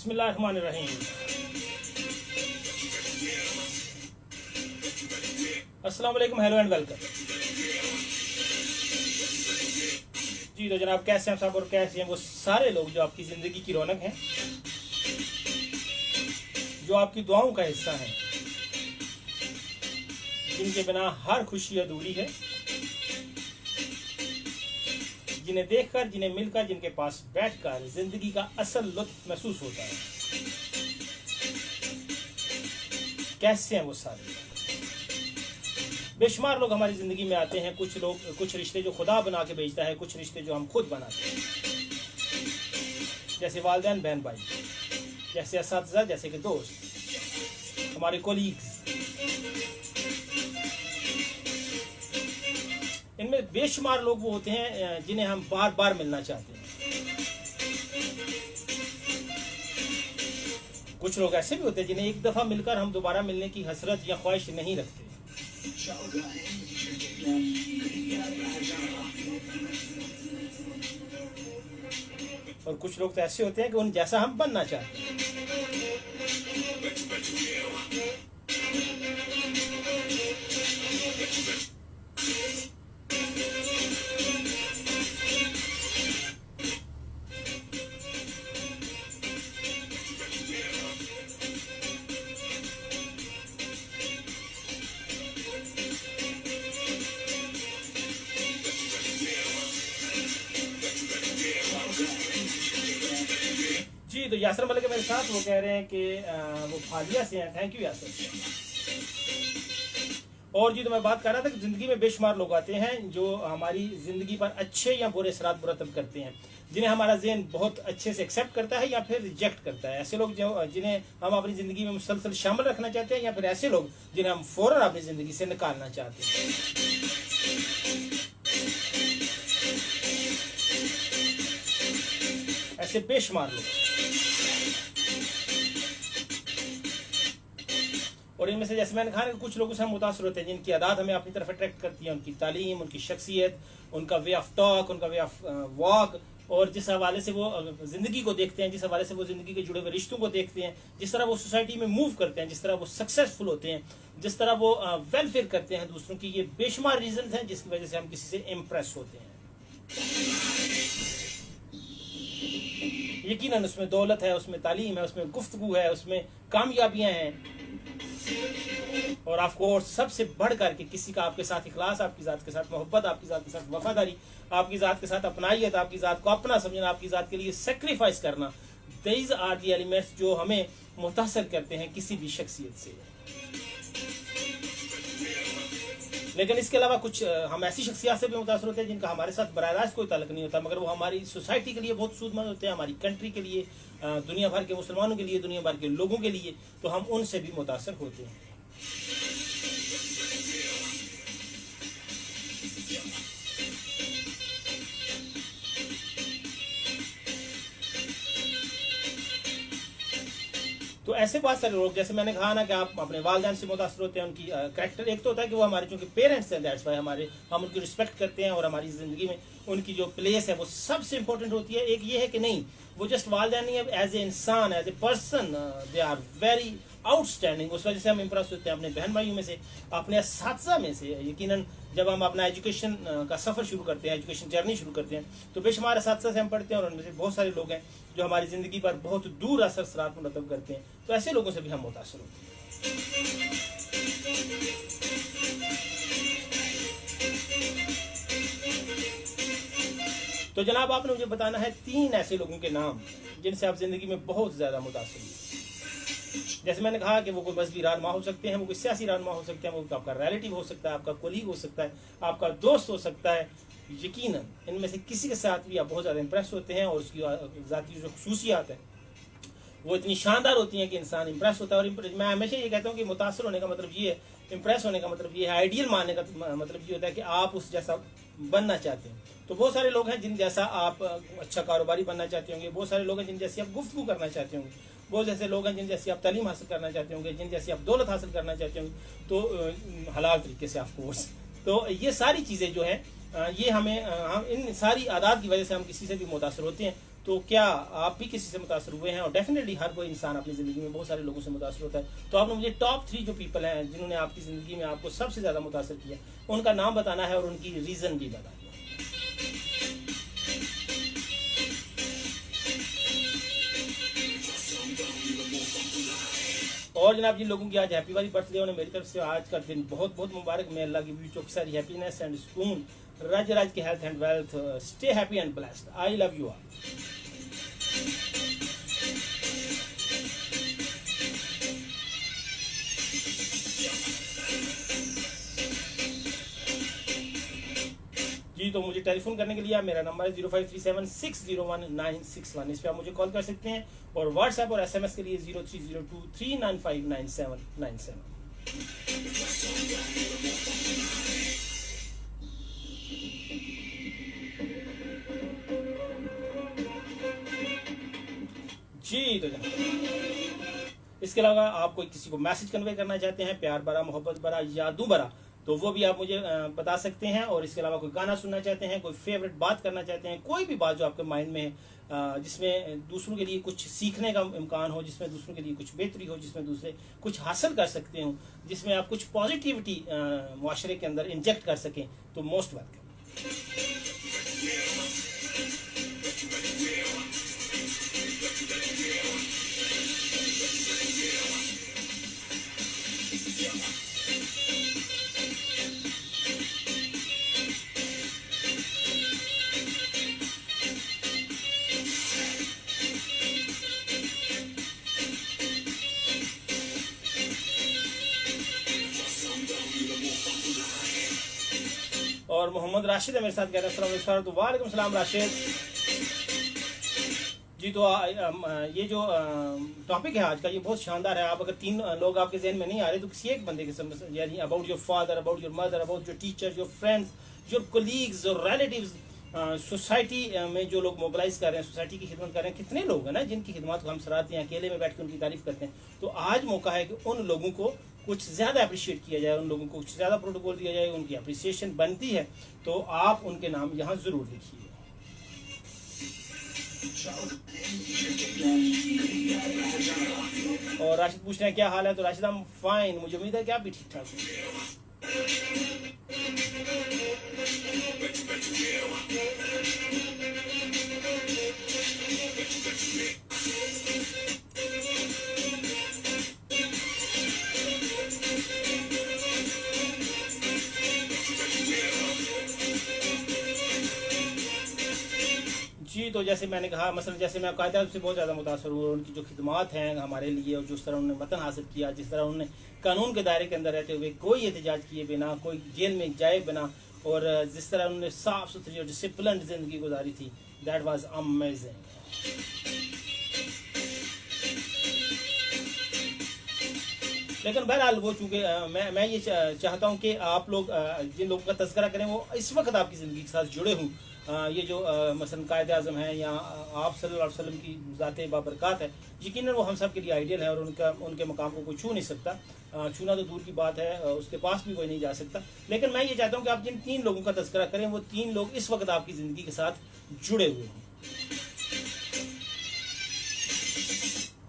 बिस्मिल्लाहिर्रहमानिर्रहीम। अस्सलाम वालेकुम, हेलो एंड वेलकम। जी तो जनाब, कैसे हैं साहब और कैसे हैं वो सारे लोग जो आपकी ज़िंदगी की रौनक हैं, जो आपकी दुआओं का हिस्सा हैं, जिनके बिना हर खुशी अधूरी है, जिन्हें देखकर, जिन्हें मिलकर, जिनके पास बैठकर जिंदगी का असल लुत्फ महसूस होता है। कैसे हैं वो सारे लोग? बेशुमार लोग हमारी ज़िंदगी में आते हैं। कुछ लोग, कुछ रिश्ते जो खुदा बना के भेजता है, कुछ रिश्ते जो हम खुद बनाते हैं, जैसे वालिदैन, बहन भाई, जैसे असातिज़ा, जैसे कि दोस्त, हमारे कोलीग्स। इनमें बेशुमार लोग वो होते हैं जिन्हें हम बार बार मिलना चाहते हैं। कुछ लोग ऐसे भी होते हैं जिन्हें एक दफ़ा मिलकर हम दोबारा मिलने की हसरत या ख्वाहिश नहीं रखते। और कुछ लोग तो ऐसे होते हैं कि उन जैसा हम बनना चाहते हैं। जी तो यासर मलिक मेरे साथ, वो कह रहे हैं कि वो फाजिया से हैं। Thank you Yasir. और जी तो मैं बात कर रहा था कि ज़िंदगी में बेशुमार लोग आते हैं जो हमारी ज़िंदगी पर अच्छे या बुरे असरात मुरतब करते हैं, जिन्हें हमारा ज़हन बहुत अच्छे से एक्सेप्ट करता है या फिर रिजेक्ट करता है। ऐसे लोग जो जिन्हें हम अपनी ज़िंदगी में मुसलसल शामिल रखना चाहते हैं, या फिर ऐसे लोग जिन्हें हम फ़ौरन अपनी ज़िंदगी से निकालना चाहते हैं। ऐसे बेशुमार लोग। और इनमें से जैसे मैंने कहा कि कुछ लोगों से हम मुतासर होते हैं जिनकी आदत हमें अपनी तरफ अट्रैक्ट करती है। उनकी तालीम, उनकी शख्सियत, उनका वे ऑफ टॉक, उनका वे ऑफ वॉक, और जिस हवाले से वो ज़िंदगी को देखते हैं, जिस हवाले से वो ज़िंदगी के जुड़े हुए रिश्तों को देखते हैं, जिस तरह वो सोसाइटी में मूव करते हैं, जिस तरह वो सक्सेसफुल होते हैं, जिस तरह वो वेलफेयर करते हैं दूसरों की, ये बेशुमार रीजन हैं जिसकी वजह से हम किसी से इम्प्रेस होते हैं। यकीनन उसमें दौलत है, उसमें तालीम है, उसमें गुफ्तगू है, उसमें कामयाबियां हैं, और ऑफ कोर्स सबसे बढ़ करके किसी का आपके साथ इखलास, आपकी ज़ात के साथ मोहब्बत, आपकी ज़ात के साथ वफादारी, आपकी ज़ात के साथ अपनाइयत, आपकी ज़ात को अपना समझना, आपकी ज़ात के लिए सेक्रीफाइस करना। दीज आर दी एलिमेंट्स जो हमें मुतासर करते हैं किसी भी शख्सियत से। लेकिन इसके अलावा कुछ हम ऐसी शख्सियत से भी मुतासर होते हैं जिनका हमारे साथ बराह रास्त कोई ताल्लुक नहीं होता, मगर वो हमारी सोसाइटी के लिए बहुत सूदमंद होते हैं, हमारी कंट्री के लिए, दुनिया भर के मुसलमानों के लिए, दुनिया भर के लोगों के लिए, तो हम उनसे भी मुतासर होते हैं। तो ऐसे बहुत सारे लोग, जैसे मैंने कहा ना कि आप अपने वालिदैन से मुतासर होते हैं, उनकी कैरेक्टर। एक तो होता है कि वो हमारे चूंकि पेरेंट्स हैं, दैट्स वाई हम उनकी रिस्पेक्ट करते हैं, और हमारी ज़िंदगी में उनकी जो प्लेस है वो सबसे इंपॉर्टेंट होती है। एक ये है कि नहीं, वो जस्ट वालिदैन नहीं है, एज ए इंसान, as a person they are very outstanding. उस वजह से हम इम्प्रेस होते हैं अपने बहन भाइयों में से, अपने असातिज़ा में से। यकीनन जब हम अपना एजुकेशन का सफ़र शुरू करते हैं, एजुकेशन जर्नी शुरू करते हैं, तो बेशुमार असातिज़ा से हम पढ़ते हैं, और उनमें से बहुत सारे लोग हैं जो हमारी ज़िंदगी पर बहुत दूर असरात मुरतब करते हैं। तो ऐसे लोगों से भी हम मुतासर होते हैं। तो जनाब, आपने मुझे बताना है 3 ऐसे लोगों के नाम जिनसे आप ज़िंदगी में बहुत ज़्यादा मुतासर हैं। जैसे मैंने कहा कि वो कोई मजहबी रहनुमा हो सकते हैं, वो कोई सियासी रहनुमा हो सकते हैं, वो आपका रिलेटिव हो सकता है, आपका कोलीग हो सकता है, आपका दोस्त हो सकता है। यकीनन इनमें से किसी के साथ भी आप बहुत ज़्यादा इंप्रेस होते हैं, और उसकी ज़ाती जो खुसूसियात है वो इतनी शानदार होती हैं कि इंसान इंप्रेस होता है। और मैं हमेशा ये कहता हूँ कि मुतासर होने का मतलब ये है, इंप्रेस होने का मतलब ये है, आइडियल मानने का मतलब ये होता है कि आप उस जैसा बनना चाहते हैं। तो बहुत सारे लोग हैं जिन जैसा आप अच्छा कारोबारी बनना चाहते होंगे, बहुत सारे लोग हैं जिन जैसी आप गुफ्तगू करना चाहते होंगे, बहुत जैसे लोग हैं जिन जैसी आप तालीम हासिल करना चाहते होंगे, जिन जैसी आप दौलत हासिल करना चाहते होंगे, तो हलाल तरीके से ऑफ कोर्स। तो ये सारी चीज़ें जो हैं ये हमें हम इन सारी आदात की वजह से हम किसी से भी मुतासर होते हैं। तो क्या आप भी किसी से मुतासर हुए हैं? और डेफिनेटली हर कोई इंसान अपनी ज़िंदगी में बहुत सारे लोगों से मुतासर होता है। तो आपने मुझे टॉप 3 जो पीपल हैं जिन्होंने आपकी ज़िंदगी में आपको सबसे ज़्यादा मुतासर किया, उनका नाम बताना है और उनकी रीज़न भी बताना है। और जनाब जिन लोगों की आज हैप्पी वाली बर्थडे होने, मेरी तरफ से आज का दिन बहुत बहुत मुबारक। मैं अल्लाह की भी चौकी सारी हैप्पीनेस एंड सुकून, राज राज के health and wealth, stay happy and blessed. I love you all. जी तो मुझे टेलीफोन करने के लिए मेरा नंबर है 0537601961। इस पर आप मुझे कॉल कर सकते हैं। और व्हाट्सएप और एसएमएस के लिए 0302395997। जी तो इसके अलावा आप कोई किसी को मैसेज कन्वे करना चाहते हैं, प्यार भरा, मोहब्बत भरा, यादों भरा, तो वो भी आप मुझे बता सकते हैं। और इसके अलावा कोई गाना सुनना चाहते हैं, कोई फेवरेट बात करना चाहते हैं, कोई भी बात जो आपके माइंड में है, जिसमें दूसरों के लिए कुछ सीखने का इम्कान हो, जिसमें दूसरों के लिए कुछ बेहतरी हो, जिसमें दूसरे कुछ हासिल कर सकते हो, जिसमें आप कुछ पॉजिटिविटी मुआशरे के अंदर इंजेक्ट कर सकें, तो मोस्ट वेलकम। और मोहम्मद राशिद है मेरे साथ, कह रहे हैं तो वालेकुम सलाम राशिद जी। तो ये जो टॉपिक है आज का, ये बहुत शानदार है। आप अगर 3 लोग आपके जहन में नहीं आ रहे तो किसी एक बंदे के समझ, यानी about your father, about your mother, about your teacher, your friends, your colleagues, your relatives, society में जो लोग मोबिलाइज कर रहे हैं, सोसाइटी की खिदमत कर रहे हैं, कितने लोग हैं ना जिनकी खिदमत को हम सराहते हैं, अकेले में बैठ के उनकी तारीफ करते हैं। तो आज मौका है कि उन लोगों को कुछ ज़्यादा अप्रिशिएट किया जाए, उन लोगों को कुछ ज़्यादा प्रोटोकॉल दिया जाए, उनकी अप्रिसिएशन बनती है। तो आप उनके नाम यहाँ ज़रूर लिखिए। और राशिद पूछ रहे हैं क्या हाल है, तो राशिद हम फाइन, मुझे उम्मीद है कि आप भी ठीक ठाक हैं। जी तो जैसे मैंने कहा, मसलन जैसे मैं कायदा से बहुत ज़्यादा मुतासर हूँ, उनकी जो खिदमात हैं हमारे लिए, और जिस तरह उन्होंने वतन हासिल किया, जिस तरह उन्होंने कानून के दायरे के अंदर रहते हुए कोई एहतजाज किए बिना, कोई जेल में जाए बिना, और जिस तरह उन्होंने साफ सुथरी और डिसिप्लिन जिंदगी गुजारी थी, दैट वाज अमेजिंग। लेकिन बहरहाल वो चूँकि मैं ये चाहता हूँ कि आप लोग जिन लोगों का तज़किरा करें वो इस वक्त आपकी ज़िंदगी के साथ जुड़े हों। ये जो मसलन कायद आज़म है या आप सल्लल्लाहु अलैहि वसल्लम की ज़ात बाबरकत है, यकीनन वो हम सब के लिए आइडियल है, और उनके मकाम को कोई छू नहीं सकता। छूना तो दूर की बात है, उसके पास भी कोई नहीं जा सकता। लेकिन मैं ये चाहता हूँ कि आप जिन 3 लोगों का तज़किरा करें, वो 3 लोग इस वक्त आपकी ज़िंदगी के साथ जुड़े हुए हों।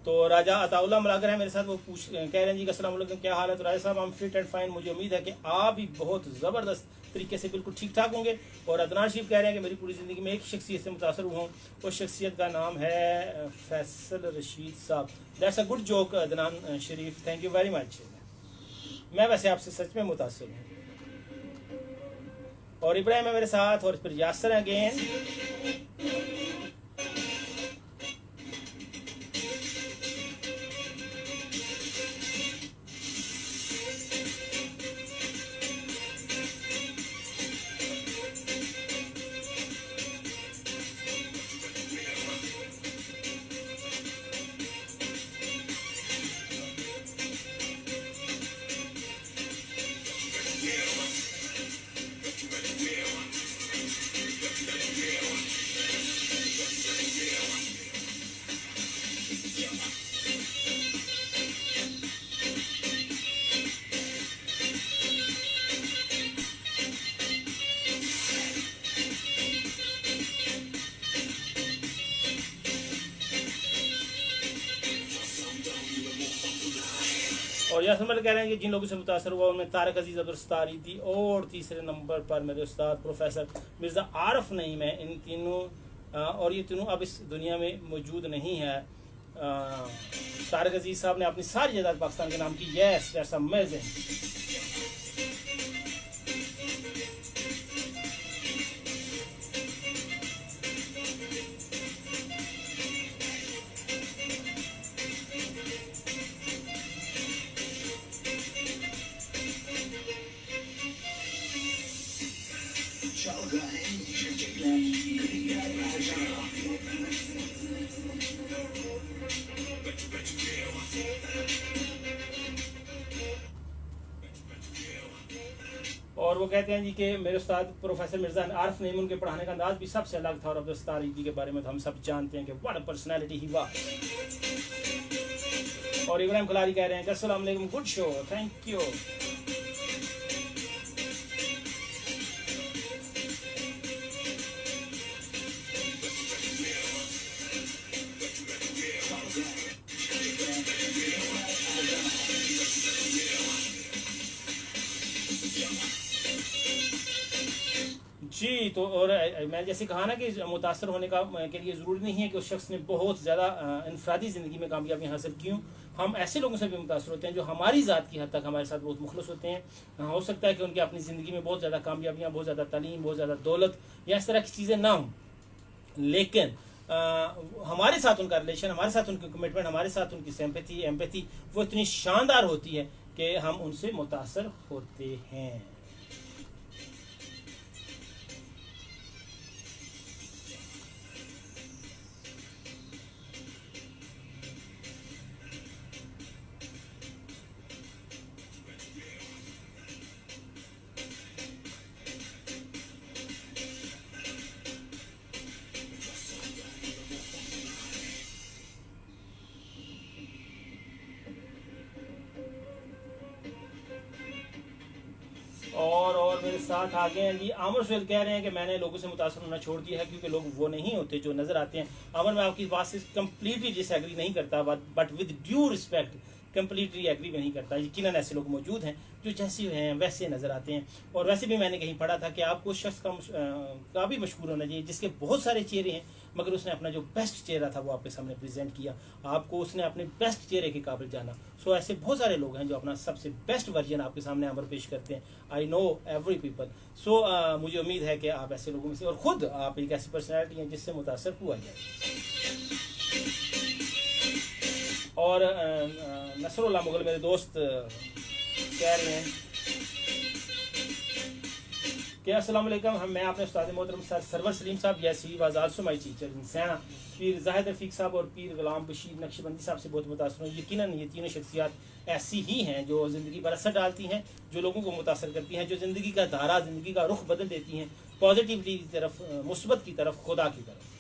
तो राजा अताउल्लाह मलाकर है मेरे साथ, वो कह रहे हैं जी अस्सलाम वालेकुम, क्या हाल है? तो राजा साहब हम फिट एंड फाइन, मुझे उम्मीद है कि आप भी बहुत ज़बरदस्त तरीके से बिल्कुल ठीक ठाक होंगे। और अदनान शरीफ कह रहे हैं कि मेरी पूरी ज़िंदगी में एक शख्सियत से मुतासर हुआ हूँ, उस शख्सियत का नाम है फैसल रशीद साहब। That's a good joke Adnan Sharif, thank you very much. मैं वैसे आपसे सच में मुतासर हूँ। और इब्राहिम है मेरे साथ, और फिर यासर अगेन। और यासमल कह रहे हैं कि जिन लोगों से मुतासर हुआ उनमें तारक अजीज अब्दुल सत्तारी थी और तीसरे नंबर पर मेरे उस्ताद प्रोफेसर मिर्ज़ा आरफ नईम है। इन तीनों और ये तीनों अब इस दुनिया में मौजूद नहीं है। तारक अजीज साहब ने अपनी सारी जायदाद पाकिस्तान के नाम की। Yes, that's amazing. और वो कहते हैं जी कि मेरे उस्ताद प्रोफेसर मिर्ज़ा आरफ नईम उनके पढ़ाने का अंदाज भी सबसे अलग था। और अब्दुल सत्तार जी के बारे में तो हम सब जानते हैं कि what a personality he was. और इब्राहिम खलारी कह रहे हैं अस्सलाम वालेकुम, गुड शो, थैंक यू। जी, तो और मैं जैसे कहा ना कि मुतासर होने का के लिए ज़रूरी नहीं है कि उस शख्स ने बहुत ज़्यादा इनफरादी ज़िंदगी में कामयाबी हासिल की हूँ। हम ऐसे लोगों से भी मुतासर होते हैं जो हमारी ज़ात की हद तक हमारे साथ बहुत मुखलस होते हैं। हो सकता है कि उनकी अपनी ज़िंदगी में बहुत ज़्यादा कामयाबियाँ, बहुत ज़्यादा तालीम, बहुत ज़्यादा दौलत या इस तरह की चीज़ें ना हों, लेकिन हमारे साथ उनका रिलेशन, हमारे साथ उनकी कमिटमेंट, हमारे साथ उनकी सिंपैथी, एम्पैथी वो इतनी शानदार होती है कि हम उनसे मुतासर होते हैं। और मेरे साथ आगे हैं जी आमर सुहेल, कह रहे हैं कि मैंने लोगों से मुतासर होना छोड़ दिया है क्योंकि लोग वो नहीं होते जो नज़र आते हैं। आमर, मैं आपकी बात से कम्प्लीटली डिसएग्री नहीं करता, but with due respect completely agree नहीं करता। यकीनन ऐसे लोग मौजूद हैं जो जैसे हैं वैसे नज़र आते हैं। और वैसे भी मैंने कहीं पढ़ा था कि आपको उस शख्स का भी मशहूर होना चाहिए जिसके बहुत सारे चेहरे हैं मगर उसने अपना जो बेस्ट चेहरा था वो आपके सामने प्रेजेंट किया, आपको उसने अपने बेस्ट चेहरे के काबिल जाना। सो ऐसे बहुत सारे लोग हैं जो अपना सबसे बेस्ट वर्जन आपके सामने अमर पेश करते हैं। I know every people. So मुझे उम्मीद है कि आप ऐसे लोगों में से और ख़ुद आप एक ऐसी पर्सनैलिटी हैं जिससे मुतासर हुआ जाए। और नसरुल्लाह मुगल मेरे दोस्त कह रहे हैं कि अस्सलाम वालेकुम, मैं अपने उस्ताद मोहतरम सर सरवर सलीम साहब जैसी was also my teacher in सैना, पीर जाहिद रफीक साहब और पीर गुलाम बशीर नक्शबंदी साहब से बहुत मुतासर हूँ। यकीनन ये तीनों शख्सियात ऐसी ही हैं जो ज़िंदगी पर असर डालती हैं, जो लोगों को मुतासर करती हैं, जो ज़िंदगी का धारा, ज़िंदगी का रुख बदल देती हैं पॉजिटिवली की तरफ, मुस्बत की तरफ, खुदा की तरफ।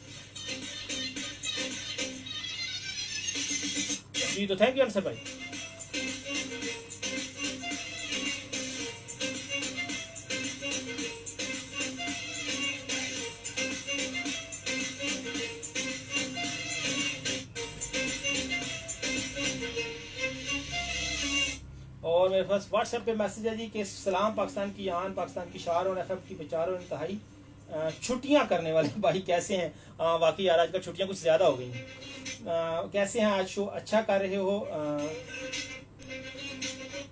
जी, तो थैंक यू अंसर भाई। और मेरे पास व्हाट्सएप पे मैसेज है जी कि सलाम पाकिस्तान की आन, पाकिस्तान की शार और एफएफ की बेचारों इंतहाई छुट्टियां करने वाले भाई कैसे हैं? वाकई यार आजकल छुट्टियां कुछ ज़्यादा हो गई हैं। कैसे हैं? आज शो अच्छा कर रहे हो?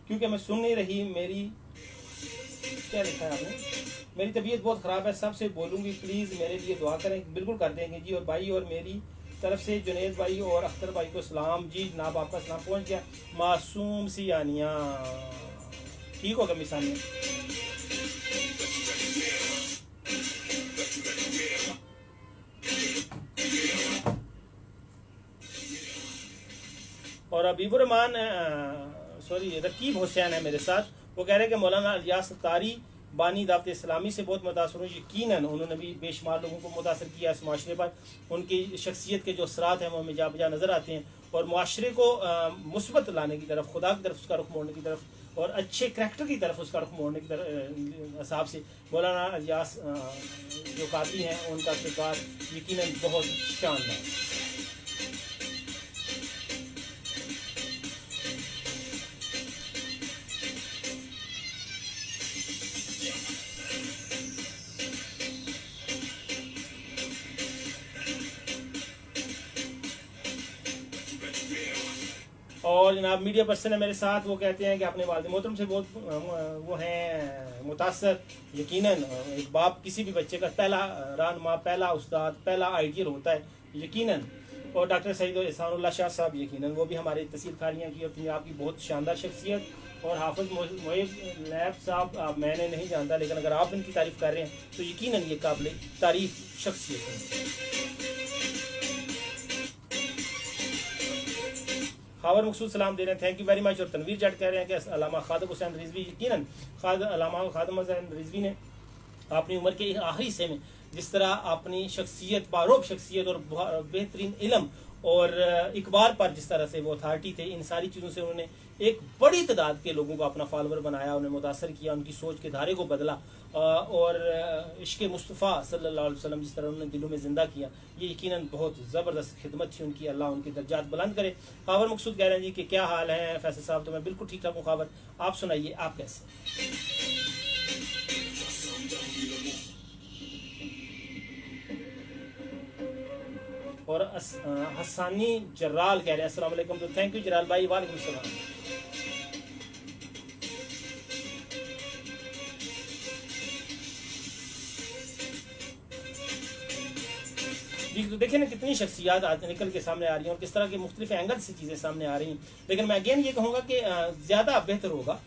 क्योंकि मैं सुन नहीं रही, मेरी क्या लिखा है आपने? मेरी तबीयत बहुत ख़राब है, सबसे बोलूँगी प्लीज़ मेरे लिए दुआ करें। बिल्कुल कर देंगे जी। और भाई और मेरी तरफ से जुनेद भाई और अख्तर भाई को सलाम। जी जनाब, आपका सलाम पहुंच गया। मासूम सी यानिया ठीक होगा मिसान में। और अबीबुर रहमान सॉरी रकीब हुसैन है मेरे साथ, वो कह रहे हैं कि मौलाना इलियास सत्तारी बानी दावत इस्लामी से बहुत मुतासर हूँ। यकीनन उन्होंने भी बेशुमार लोगों को मुतासर किया इस माशरे पर। उनकी शख्सियत के जो असरात हैं वो हमें जा बजा नज़र आते हैं और माशरे को मुस्बत लाने की तरफ, खुदा की तरफ उसका रुख मोड़ने की तरफ और अच्छे करैक्टर की तरफ उसका रुख मोड़ने की तरफ हिसाब से मौलाना इलियास जो कादी हैं उनका किरदार यकीनन बहुत शानदार। और जनाब मीडिया पर्सन है मेरे साथ, वो कहते हैं कि अपने वालिद मोहतरम से बहुत वो हैं मुतासर। यकीनन एक बाप किसी भी बच्चे का पहला रहनुमा, पहला उस्ताद, पहला आइडियल होता है यकीनन। और डॉक्टर सईद एहसानुल्लाह शाह साहब यकीनन वो भी हमारे तहसील खालियाँ की और पंजाब की बहुत शानदार शख्सियत। और हाफिज मोहिब लैब साहब मैंने नहीं जानता, लेकिन अगर आप इनकी तारीफ़ कर रहे हैं तो यकीनन ये काबिल तारीफ़ शख्सियत है। खावर मकसूद सलाम दे रहे हैं, थैंक यू वेरी मच। और तनवीर जट कह रहे हैं कि अल्लामा खादम हुसैन रिजवी, यकीनन अल्लामा खादम हुसैन रिजवी ने अपनी उम्र के आखिरी हिस्से में जिस तरह अपनी शख्सियत, बारोब शख्सियत और बेहतरीन इल्म और इकबाल पर जिस तरह से वो अथॉरिटी थे, इन सारी चीज़ों से उन्होंने एक बड़ी तादाद के लोगों को अपना फॉलोवर बनाया, उन्हें मुतासर किया, उनकी सोच के धारे को बदला और इश्क मुस्तफ़ा सल्लल्लाहु अलैहि वसल्लम जिस तरह उन्होंने दिलों में ज़िंदा किया, ये यकीनन बहुत ज़बरदस्त खिदमत थी उनकी। अल्लाह उनके दर्जात बुलंद करे। खावर मकसूद कह रहे हैं जी कि क्या हाल है फैसल साहब? तो मैं बिल्कुल ठीक ठाक हूँ खावर, आप सुनाइए आप कैसे? और हसानी जराल कह रहे हैं अस्सलाम वालेकुम। तो थैंक यू जराल भाई, वालेकुम सलाम। जी तो देखिए ना कितनी शख्सियात आज निकल के सामने आ रही हैं और किस तरह के मुख्तलिफ एंगल से चीज़ें सामने आ रही हैं। लेकिन मैं अगेन ये कहूँगा कि ज़्यादा बेहतर होगा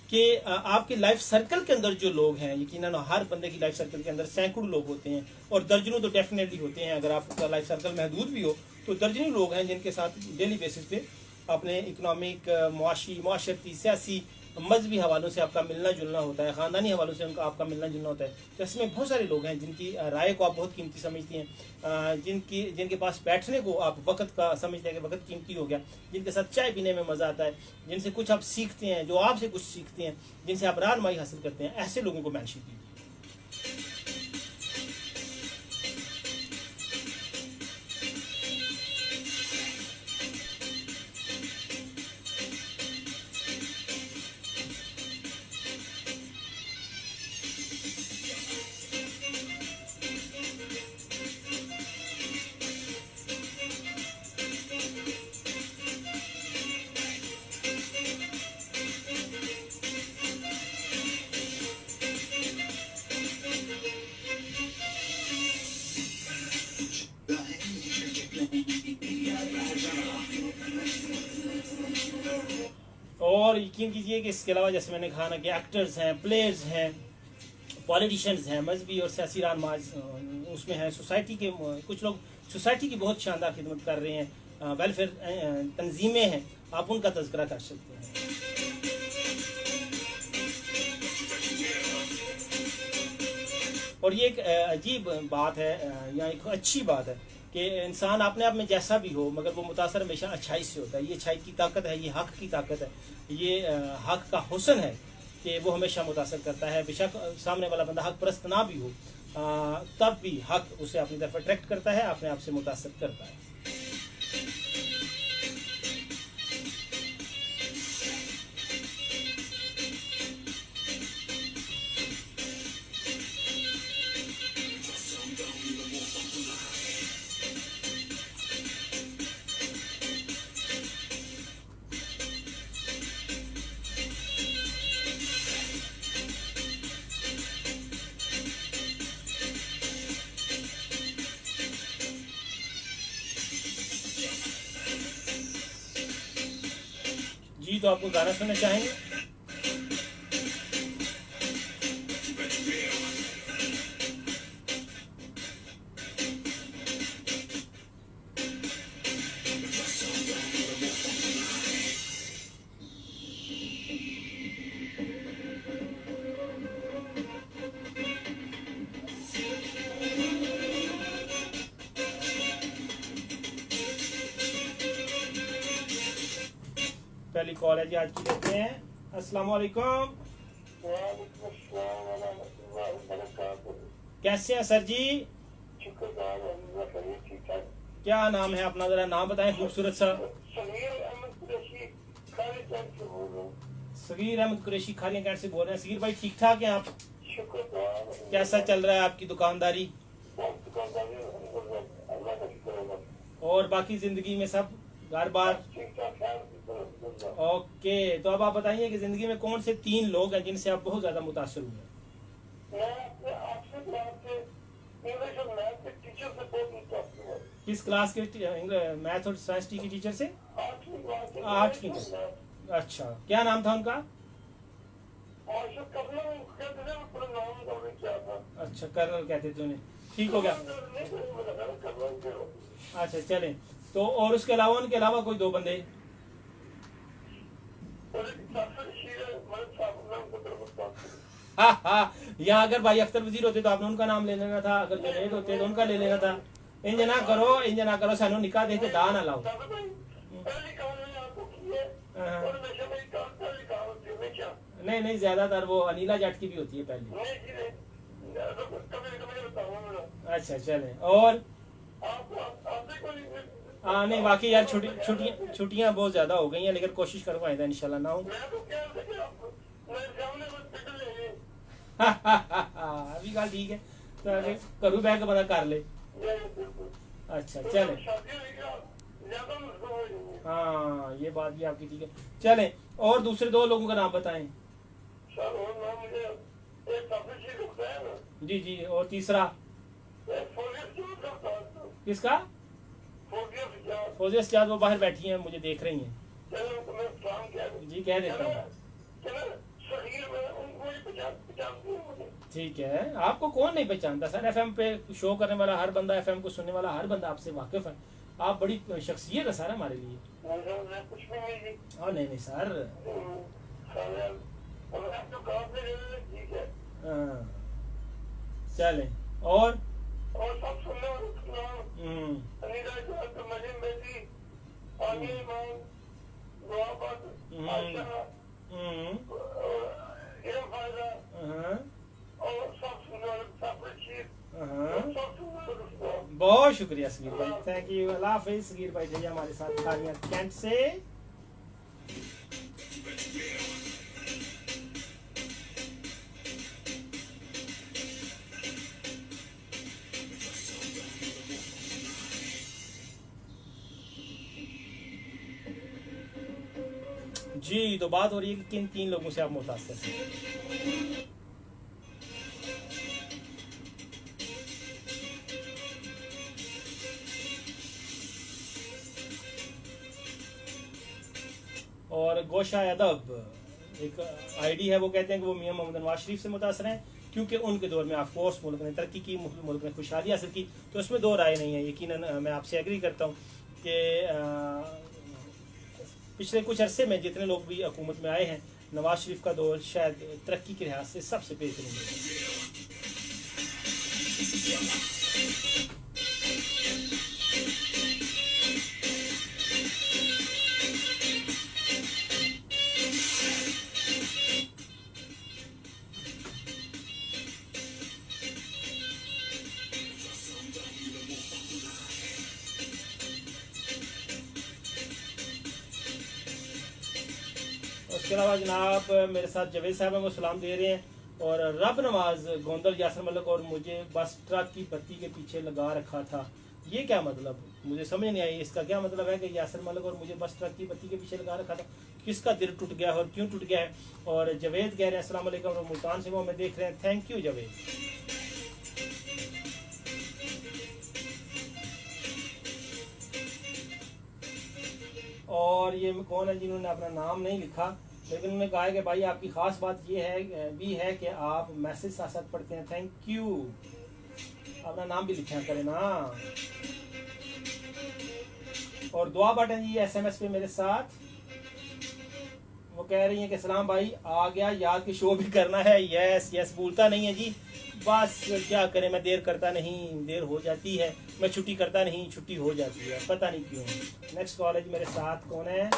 कि आपके लाइफ सर्कल के अंदर जो लोग हैं, यकीनन हर बंदे की लाइफ सर्कल के अंदर सैकड़ों लोग होते हैं और दर्जनों तो डेफिनेटली होते हैं। अगर आपका लाइफ सर्कल महदूद भी हो तो दर्जनों लोग हैं जिनके साथ डेली बेसिस पे अपने इकनॉमिक, मुआशी, माशरती, सियासी, मजहबी हवालों से आपका मिलना जुलना होता है, ख़ानदानी हवालों से उनका आपका मिलना जुलना होता है। तो इसमें बहुत सारे लोग हैं जिनकी राय को आप बहुत कीमती समझती हैं, जिनके पास बैठने को आप वक्त का समझते हैं कि वक्त कीमती हो गया, जिनके साथ चाय पीने में मज़ा आता है, जिनसे कुछ आप सीखते हैं, जो आपसे कुछ सीखते हैं, जिनसे आप रहनुमाई हासिल करते हैं, ऐसे लोगों को मैंशन कीजिए। और यकीन कीजिए कि इसके अलावा जैसे मैंने कहा ना कि एक्टर्स हैं, प्लेयर्स हैं, पॉलिटिशियंस हैं, मजहबी और सियासी रहनुमा उसमें हैं, सोसाइटी के कुछ लोग सोसाइटी की बहुत शानदार खिदमत कर रहे हैं, वेलफेयर तंजीमें हैं, आप उनका तज़किरा कर सकते हैं। और ये एक अजीब बात है या एक अच्छी बात है कि इंसान अपने आप में जैसा भी हो मगर वो मुतासर हमेशा अच्छाई से होता है। ये अच्छाई की ताकत है, ये हक़ की ताकत है, ये हक़ का हुस्न है कि वो हमेशा मुतासर करता है। बेशक सामने वाला बंदा हक़ परस्त ना भी हो तब भी हक़ उसे अपनी तरफ अट्रैक्ट करता है, अपने आप से मुतासर करता है। जी तो आपको गाना सुनना चाहेंगे? पहली कॉल है जी आज की, देखते हैं। अस्सलाम वालेकुम। कैसे हैं सर जी? क्या नाम है अपना, जरा नाम बताएं खूबसूरत सा। सगीर अहमद कुरैशी खालिया कैंट से बोल रहे हैं। सगीर भाई ठीक ठाक हैं आप? कैसा चल रहा है आपकी दुकानदारी और बाकी जिंदगी में सब घर बार? ओके, तो अब आप बताइए कि जिंदगी में कौन से 3 लोग हैं जिनसे आप बहुत ज्यादा मुतासर हुए? किस क्लास के मैथ और साइंस की टीचर से? 8वीं क्लास। अच्छा, क्या नाम था उनका? अच्छा, कर्नल कहते थे उन्हें। ठीक हो गया। अच्छा चलें, तो और उसके अलावा, उनके अलावा कोई 2 बंदे? हाँ हाँ, यहाँ अगर भाई अख्तर वजीर होते तो आपने उनका नाम ले लेना था, अगर जुनेद होते तो उनका ले लेना था। इंज ना करो, सानू निकाह दे के दा ना लाओ। नहीं नहीं, ज्यादातर वो अनीला जाट की भी होती है पहले। अच्छा चलें, और हाँ नहीं वाकई यार, छुट्टियाँ बहुत ज्यादा हो गई हैं, लेकिन कोशिश करूँगा आइंदा इंशाल्लाह ना हो। अभी कहा ठीक है, तो आगे करूँ बैग बंदा कर ले। अच्छा चले, हाँ ये बात भी आपकी ठीक है। चलें, और दूसरे 2 लोगों का नाम बताएं। जी जी, और तीसरा? किसका? फौजिया सजाद, वो बाहर बैठी हैं, मुझे देख रही हैं। जी कह देता हूँ। ठीक है, आपको कौन नहीं पहचानता सर, एफएम पे शो करने वाला हर बंदा, एफएम को सुनने वाला हर बंदा आपसे वाकिफ है। आप बड़ी शख्सियत है सर हमारे लिए। हाँ नहीं नहीं सर, हाँ चलें, और बहुत शुक्रिया सगीर भाई, थैंक यू। अल्लाह हाफिज। सगीर भाई थे हमारे साथ कारिया कैंट से। जी, तो बात हो रही है कि किन 3 लोगों से आप मुतासर हैं। और गोशा अदब एक आईडी है, वो कहते हैं कि वो मियां मोहम्मद नवाज शरीफ से मुतासर हैं, क्योंकि उनके दौर में ऑफकोर्स मुल्क ने तरक्की की, मुल्क ने खुशहाली हासिल की। तो उसमें 2 राय नहीं है। यकीनन मैं आपसे एग्री करता हूँ कि पिछले कुछ अरसे में जितने लोग भी हुकूमत में आए हैं, नवाज शरीफ का दौर शायद तरक्की के लिहाज से सबसे बेहतरीन है। उसके अलावा जनाब मेरे साथ जवेद साहब हैं, वो सलाम दे रहे हैं। और रब नवाज गोंदल यासर मलिक और मुझे बस ट्रक की बत्ती के पीछे लगा रखा था, ये क्या मतलब? मुझे समझ नहीं आई इसका क्या मतलब है कि यासर मलिक और मुझे बस ट्रक की बत्ती के पीछे लगा रखा था। किसका दिल टूट गया है और क्यों टूट गया है? और जवेद कह रहे हैं अस्सलाम वालेकुम, और मुल्तान से वो हमें देख रहे हैं। Thank you Javed. और ये कौन है जिन्होंने अपना नाम नहीं लिखा, लेकिन उन्होंने कहा है कि भाई आपकी खास बात ये है भी है कि आप मैसेज साथ साथ पढ़ते हैं। थैंक यू, अपना नाम भी लिखा करें ना। और दुआ बटन जी एसएमएस पे मेरे साथ, वो कह रही हैं कि सलाम भाई आ गया, याद की शो भी करना है। यस यस, भूलता नहीं है जी, बस क्या करें, मैं देर करता नहीं, देर हो जाती है, मैं छुट्टी करता नहीं, छुट्टी हो जाती है, पता नहीं क्यों। नेक्स्ट कॉलेज मेरे साथ कौन है?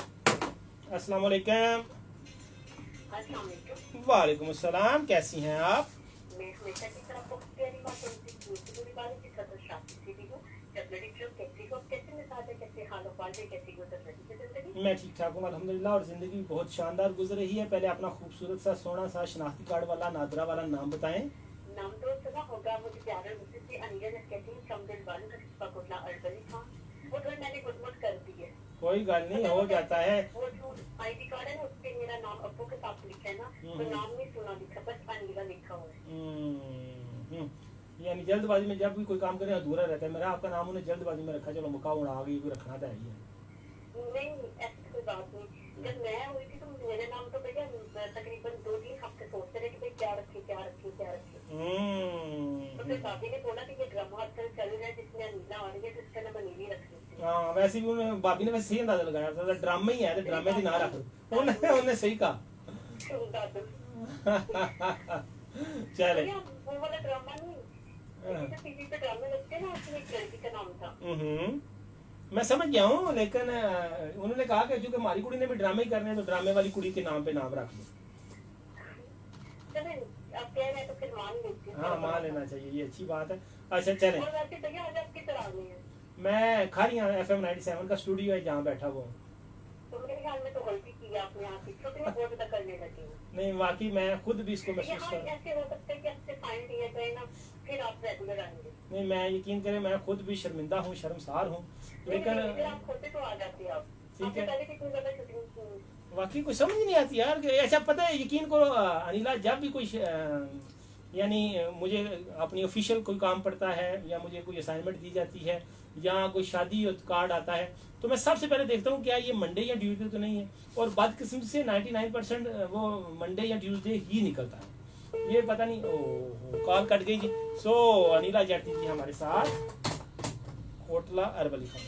अस्सलाम वालेकुम। वालेकुम अस्सलाम, कैसी हैं आप? मैं ठीक ठाक हूँ अल्हम्दुलिल्लाह, और जिंदगी बहुत शानदार गुजर रही है। पहले अपना खूबसूरत सा सोना सा शनाख्ती कार्ड वाला नादरा वाला नाम बताएं। नाम तो सुना होगा, मुझे प्यारा मुझसे अनिया ने कहती फ्रॉम दिलवाले का कोटला अरबली था, वो तो मैंने गुडमुट कर दी है। कोई गल नहीं, हो जाता है। वो जो आईडी कार्ड है ना उस पे मेरा नाम अब्बू के साथ लिखा है ना, तो नाम नहीं सुना लिखा, बस अनिला लिखा हुआ है। यानी जल्दबाजी में जब भी कोई काम करें अधूरा रहता है। मेरा आपका नाम उन्हें जल्दबाजी में रखा, चलो मौका आ गई, कोई रखना तो है ही है। नहीं ऐसी कोई बात नहीं। जब मैं हुई थी तो मेरे नाम तो भैया तकरीबन 2-3 हफ्ते सोचते रहे कि भाई क्या रखे क्या रखे क्या रखे। तो फिर दादी ने बोला कि ये ड्रामा आजकल चल रहा है जिसमें अनीला आ रही है तो इसका नाम अनीली रख देते हैं। हाँ वैसे भी उन्हें भाभी ने वैसे सही अंदाजा लगाया था, ड्रामा ही है तो ड्रामे की ना रख दो। उन्हें सही कहा। चले वो वाला ड्रामा नहीं, टीवी पे ड्रामे लगते हैं ना, उसमें एक लड़की का नाम था। मैं समझ गया हूँ, लेकिन उन्होंने कहा कि चूंकि हमारी कुड़ी ने भी ड्रामे ही करने हैं तो ड्रामे वाली कुड़ी के नाम पे नाम रख दो। चलें, आप कह रहे हैं तो फिर मान लेते हैं। हाँ मान लेना चाहिए, ये अच्छी बात है। अच्छा चलें, और वैसे भैया आज आप किधर आ गए हैं? मैं खारियां FM 97 का स्टूडियो है जहाँ बैठा हुआ हूँ। तो मेरे ख्याल में तो गलती की है आपने, यहाँ की छोटी में बहुत ज्यादा करने लगे हैं। नहीं वाकई मैं खुद भी इसको महसूस यहाँ कर रहा हूँ। ऐसे हो सकता है कि आपसे फाइन दिया जाए ना, फिर आप रेगुलर आएंगे। नहीं मैं यकीन करें मैं खुद भी शर्मिंदा हूँ, शर्मसार हूँ, लेकिन लेकिन आप होते तो आ जाते आप। ठीक है। पहले कितनी ज्यादा छुट्टी वाकई कुछ समझ ही नहीं आती यार कि ऐसा। पता है यकीन करो अनिला, जब भी कोई यानी मुझे अपनी ऑफिशियल कोई काम पड़ता है या मुझे कोई असाइनमेंट दी जाती है या कोई शादी कार्ड आता है तो मैं सबसे पहले देखता हूँ क्या ये मंडे या ट्यूसडे तो नहीं है, और बदकिस्मती से 99% वो मंडे या ट्यूसडे ही निकलता है। ये पता नहीं, ओह कॉल कट गई जी। सो अनिला जाती जी हमारे साथ होटला अरबली खान,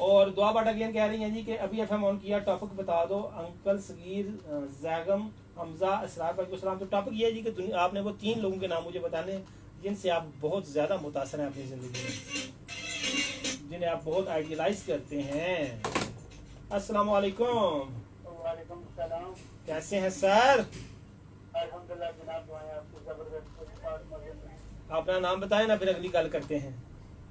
और दुआ बाट अगेन कह रही हैं जी कि अभी FM ऑन किया, टॉपिक बता दो अंकल सगीर जैगम हमजा असरार भाई को सलाम। तो टॉपिक ये है जी कि आपने वो 3 लोगों के नाम मुझे बताने हैं जिनसे आप बहुत ज्यादा मुतासर हैं अपनी जिंदगी में, जिन्हें आप बहुत आइडियलाइज करते हैं। अस्सलाम वालेकुम। वालेकुम सलाम। कैसे हैं सर? अल्हम्दुलिल्लाह जनाब, दुआएं आपकी जबरदस्त। अपना नाम बताएं ना, फिर अगली गल करते हैं।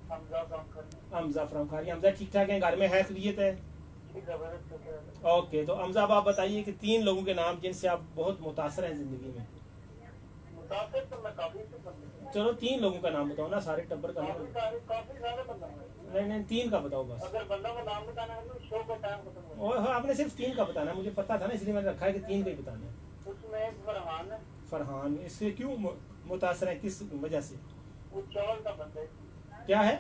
हमजा फ्रॉम खारी। हमजा ठीक ठाक है, घर में है, खैरियत है? ओके, तो हमजा आप बताइए कि 3 लोगों के नाम जिनसे आप बहुत मुतासर हैं जिंदगी में। मुतासर तो मैं काफी से चलो 3 लोगों का नाम बताओ ना, सारे टब्बर का नाम। काफी सारे बंदा है। नहीं 3 का बताओ बस। अगर बंदा का नाम बताना है तो शो का टाइम खत्म हो और हाँ, आपने सिर्फ 3 का बताना है, मुझे पता था ना, इसलिए मैंने रखा है कि 3 का ही बताना है। जाएगा। उसमें एक फरहान है। फरहान, इससे क्यों मुतासर है, किस वजह से? वो चवल का बंदा है। क्या है?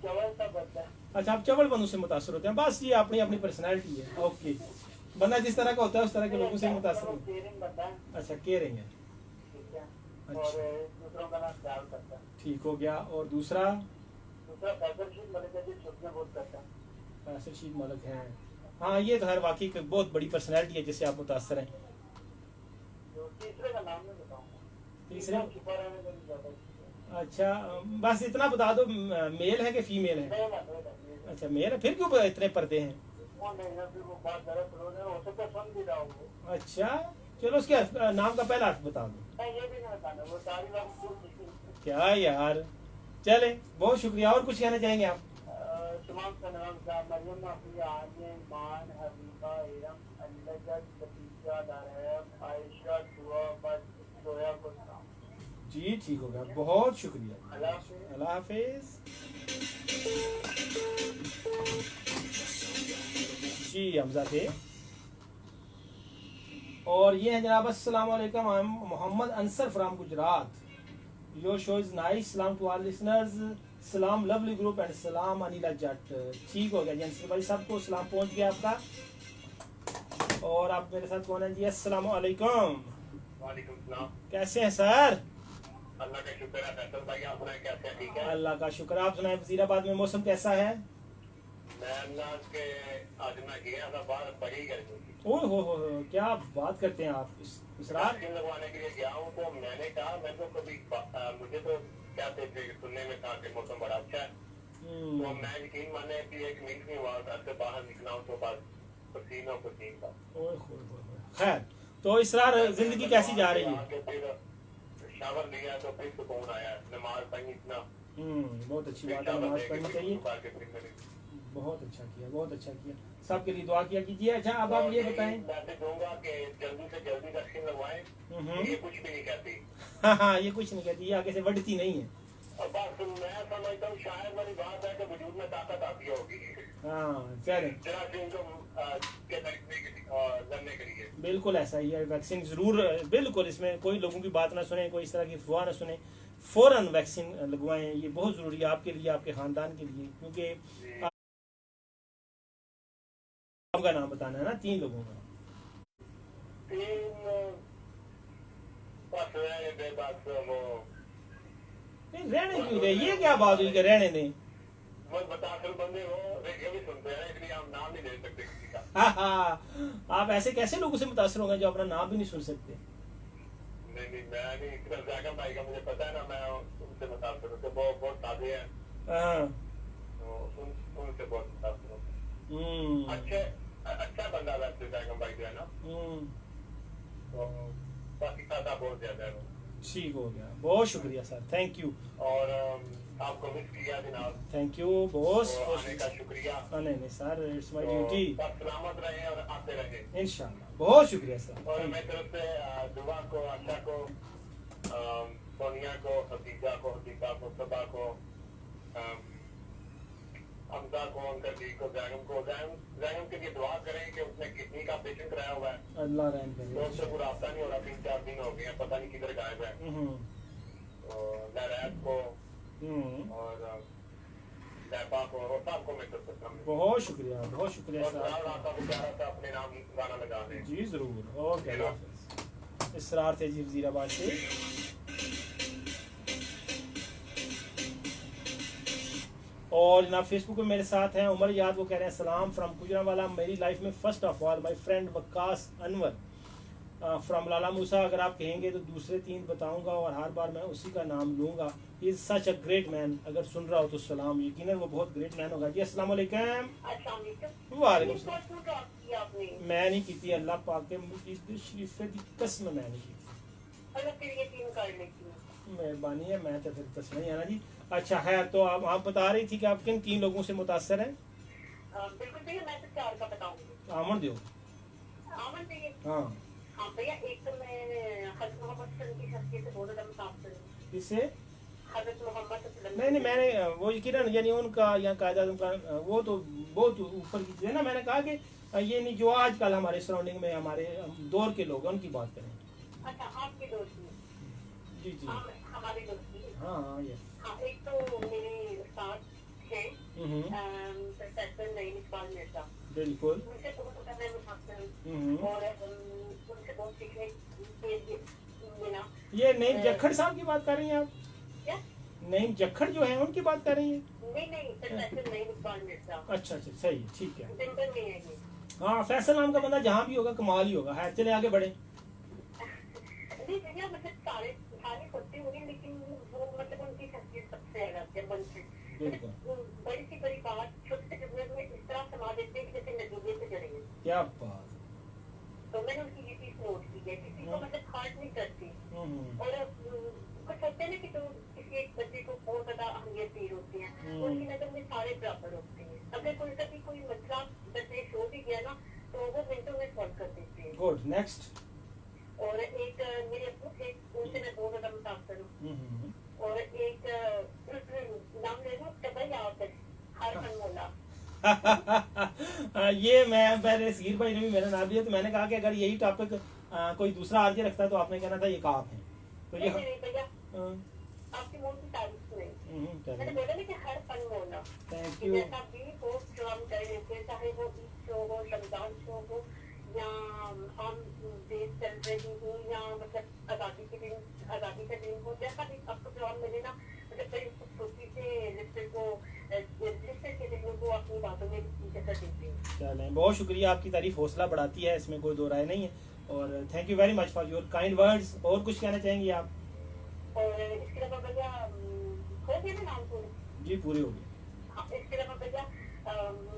चवल का बंदा है। अच्छा, आप चवल बंदों से मुतासर होते हैं, बस ये अपनी अपनी पर्सनैलिटी है। ओके, बंदा जिस तरह का होता है उस तरह के लोगों से मुतासर होता है। केयरिंग बंदा है। अच्छा, केयरिंग है, ठीक है। अच्छा। और दूसरों का नाम ख्याल करता है। ठीक हो गया। और दूसरा? दूसरा फैजल शीख मलिक है, जो छुट्टियां बहुत करता है। फैसल शीख मलिक है। हाँ, ये तो हर वाकई की बहुत बड़ी पर्सनैलिटी है जिससे आप मुतासर हैं। तो तीसरे का नाम नहीं बताऊंगा। तीसरे? छुपा रहने में ज्यादा। अच्छा, बस इतना बता दो, मेल है कि फीमेल है? अच्छा मेल है, फिर क्यों इतने पर्दे हैं? अच्छा चलो, उसके नाम का पहला अर्थ बता दो। क्या यार, चले बहुत शुक्रिया। और कुछ कहना चाहेंगे आप? जी ठीक हो गया, बहुत शुक्रिया, अल्लाह हाफिज। जी हमजा थे। और ये है जनाब, अस्सलाम वालेकुम, I am Mohammad Ansar from Gujarat, your show is nice, सलाम टू ऑल लिसनर्स, सलाम लवली ग्रुप एंड सलाम अनिला जट। ठीक हो गया जी अंसर भाई, सबको सलाम पहुंच गया आपका। और आप मेरे साथ कौन है जी? अस्सलाम वालेकुम। वालेकुम सलाम। कैसे हैं सर? अल्लाह का शुक्र है फैसल भाई, आप सुनाएं कैसे हैं? ठीक है, अल्लाह का शुक्र। आप सुनाए, वजीराबाद में मौसम कैसा है? मैं अल्लाह के आज मैं गया था बाहर, बड़ी गर्मी थी। ओह हो, क्या बात करते हैं आप। इस रात वैक्सीन लगवाने के लिए गया हूँ, तो मैंने कहा मैं तो कभी मुझे तो क्या थे सुनने में था कि मौसम बड़ा अच्छा है, तो मैं यकीन माने कि 1 मिनट में हुआ घर से बाहर निकला हूँ तो बस पसीना पसीन था। खैर, तो इस रात जिंदगी कैसी जा रही है? फिर शावर लिया तो फिर सुकून आया, नमाज पढ़ी इतना। बहुत अच्छी बात है, नमाज पढ़नी चाहिए। बहुत अच्छा किया, बहुत अच्छा किया, सबके लिए दुआ किया कीजिए। अच्छा अब आप ये बताएं, मैं दूंगा कि जल्दी से जल्दी वैक्सीन लगवाएं, ये कुछ भी नहीं कहती। हाँ ये कुछ नहीं कहती, ये आगे से बढ़ती नहीं है। बस मैं समझता हूँ शायद वाली बात है कि वजूद में ताकत आती होगी हाँ चलें, जरासीम को के लड़ने के लिए। बिल्कुल ऐसा ही है। वैक्सीन जरूर, बिल्कुल इसमें कोई लोगों की बात ना सुने, कोई इस तरह की अफवाह ना सुने, फौरन वैक्सीन लगवाएं। ये बहुत जरूरी है आपके लिए, आपके खानदान के लिए, क्योंकि आपका नाम बताना है ना 3 लोगों का। बस रहने दे, बस वो नहीं रहने क्यों दे, ये क्या बात हुई कि रहने दें? बस बताकर बंदे हो, रेडियो भी सुनते हैं इसलिए हम नाम नहीं ले सकते किसी का। आप ऐसे कैसे लोगों से मुतासर होंगे जो अपना नाम भी नहीं सुन सकते? नहीं मैं नहीं, सिर्फ जैकब भाई का मुझे पता है ना, मैं उनसे मुतासर हूँ, बहुत सादे हैं, हाँ, तो उनसे बहुत मुतासर हूँ। अच्छा बंदा लगता है जैकब भाई जो है ना, तो बाकी सादा बहुत ज्यादा है वो। ठीक हो गया, बहुत शुक्रिया सर, थैंक यू। और आपको मिस किया जनाब, थैंक यू बॉस। तो आने का शुक्रिया। नहीं नहीं सर, इट्स माय तो ड्यूटी। बस सलामत रहे और आते रहे इंशाल्लाह, बहुत शुक्रिया सर। और मेरी तरफ से दुआ को, आशा को, सोनिया को, हदीजा को, हदीजा को, सबा को, हमजा को, अंकल जी को, जैगम के लिए दुआ करें कि उसने किडनी का ऑपरेशन कराया हुआ है। अल्लाह रहम करे। तो उससे कोई रास्ता नहीं हो रहा, 3-4 दिन हो गए हैं, पता नहीं किधर गायब है। तो लहराज को और लहपा को और सबको मैं तरफ से बहुत शुक्रिया, बहुत शुक्रिया और सर। रास्ता को कह रहा था अपने नाम गाना लगा दें। जी जरूर। ओके, इसरार थे जी वजीराबाद से। और जनाब फेसबुक पे मेरे साथ हैं उमर याद, वो कह रहे हैं सलाम फ्रॉम गुजरांवाला। मेरी लाइफ में first of all my friend Waqas Anwar from Lala Musa. अगर आप कहेंगे तो दूसरे 3 बताऊंगा और हर बार मैं उसी का नाम लूंगा। ही is such a great man. अगर सुन रहा हो तो सलाम, यकीनन वो बहुत ग्रेट मैन होगा जी। अस्सलाम वालेकुम। वालेकुम सलाम। मैं नहीं की, अल्लाह पाक के मुझे शरीफ की कसम मैं नहीं की। मेहरबानी है, मैं तो फिर कसम नहीं है ना जी। अच्छा है, तो आप बता रही थी कि आप किन 3 लोगों से मुतासर हैं? बिल्कुल भैया, मैं तो 4 का बताऊंगी। आमन दो। आमन भैया, हाँ हाँ भैया, एक तो मैं हज़रत मोहम्मद सल्लल्लाहु अलैहि वसल्लम की शख्सियत से बहुत ज्यादा मुतासर हूँ। इससे हज़रत मोहम्मद सल्लल्लाहु अलैहि नहीं नहीं, मैंने वो यकीनन यानी उनका या कायदा उनका वो तो बहुत ऊपर की चीज़ है ना। मैंने कहा कि ये नहीं जो आजकल हमारे सराउंडिंग में हमारे दौर के लोग हैं उनकी बात करें। वसल्लम। अच्छा, आपके दोस्त में? जी जी। हमारे दोस्त में। हाँ हाँ यस। हाँ, एक तो मेरे उस्ताद हैं प्रोफेसर नईम इकबाल मिर्जा। बिल्कुल। उनसे बहुत ज्यादा मैं मुतासर हूँ और उनसे बहुत सीखने के लिए मिला। ये नईम जखड़ साहब की बात कर रही हैं आप? क्या? नईम जखड़ जो है उनकी बात कर रही हैं? नहीं, प्रोफेसर नईम इकबाल मिर्जा अच्छा अच्छा, सही है, ठीक है। जिंदन में है ये। हाँ, फैसल नाम का बंदा जहाँ भी होगा कमाल ही होगा। है, चले आगे बढ़े। नहीं भैया, मतलब सारे होते होंगे, लेकिन वो मतलब उनकी शख्सियत सबसे अलग है मन से। बड़ी सी बड़ी बात छोटे से जुमले में इस तरह समा देते हैं कि जैसे नजूबे से जड़े हैं। क्या बात। तो मैंने उनकी ये चीज नोट की है, किसी को मतलब हर्ट नहीं करती। और कुछ होते हैं ना कि तो किसी एक बच्चे को बहुत ज्यादा अहमियत दी होती है, उनकी नजर में सारे बराबर होते हैं। अगर कोई मसला दरपेश हो भी गया ना, तो वो मिनटों में सॉल्व कर देते हैं। Good, next. और एक मेरे अब्बू थे, उनसे मैं बहुत ज्यादा मुतासर हूँ। और एक नाम ले लूं, तबई आतिश, हर अनमोला। ये मैं पहले सगीर भाई ने भी मेरा नाम दिया, तो मैंने कहा कि अगर यही टॉपिक कोई दूसरा आगे रखता तो आपने कहना था ये कहा है। तो ये भैया, आपकी मुंह की तारीफ नहीं, मैंने बोला ना कि हर अनमोला। Thank you. जैसा भी हो जो हम कर रहे थे, चाहे वो ईद शो हो, रमजान शो हो, या हम देश चल रही हूँ, या मतलब आज़ादी का दिन हो, जैसा भी आपको जवाब मिले ना, मतलब बड़ी खूबसूरती से रिश्ते के दिलों को अपनी बातों में जगह देते हैं। चलें, बहुत शुक्रिया, आपकी तारीफ हौसला बढ़ाती है, इसमें कोई दो राय नहीं है। और thank you very much for your kind words. और कुछ कहना चाहेंगे आप? और इसके अलावा भैया हो गए ना नाम पूरे? जी पूरे हो गए। हाँ, इसके अलावा भैया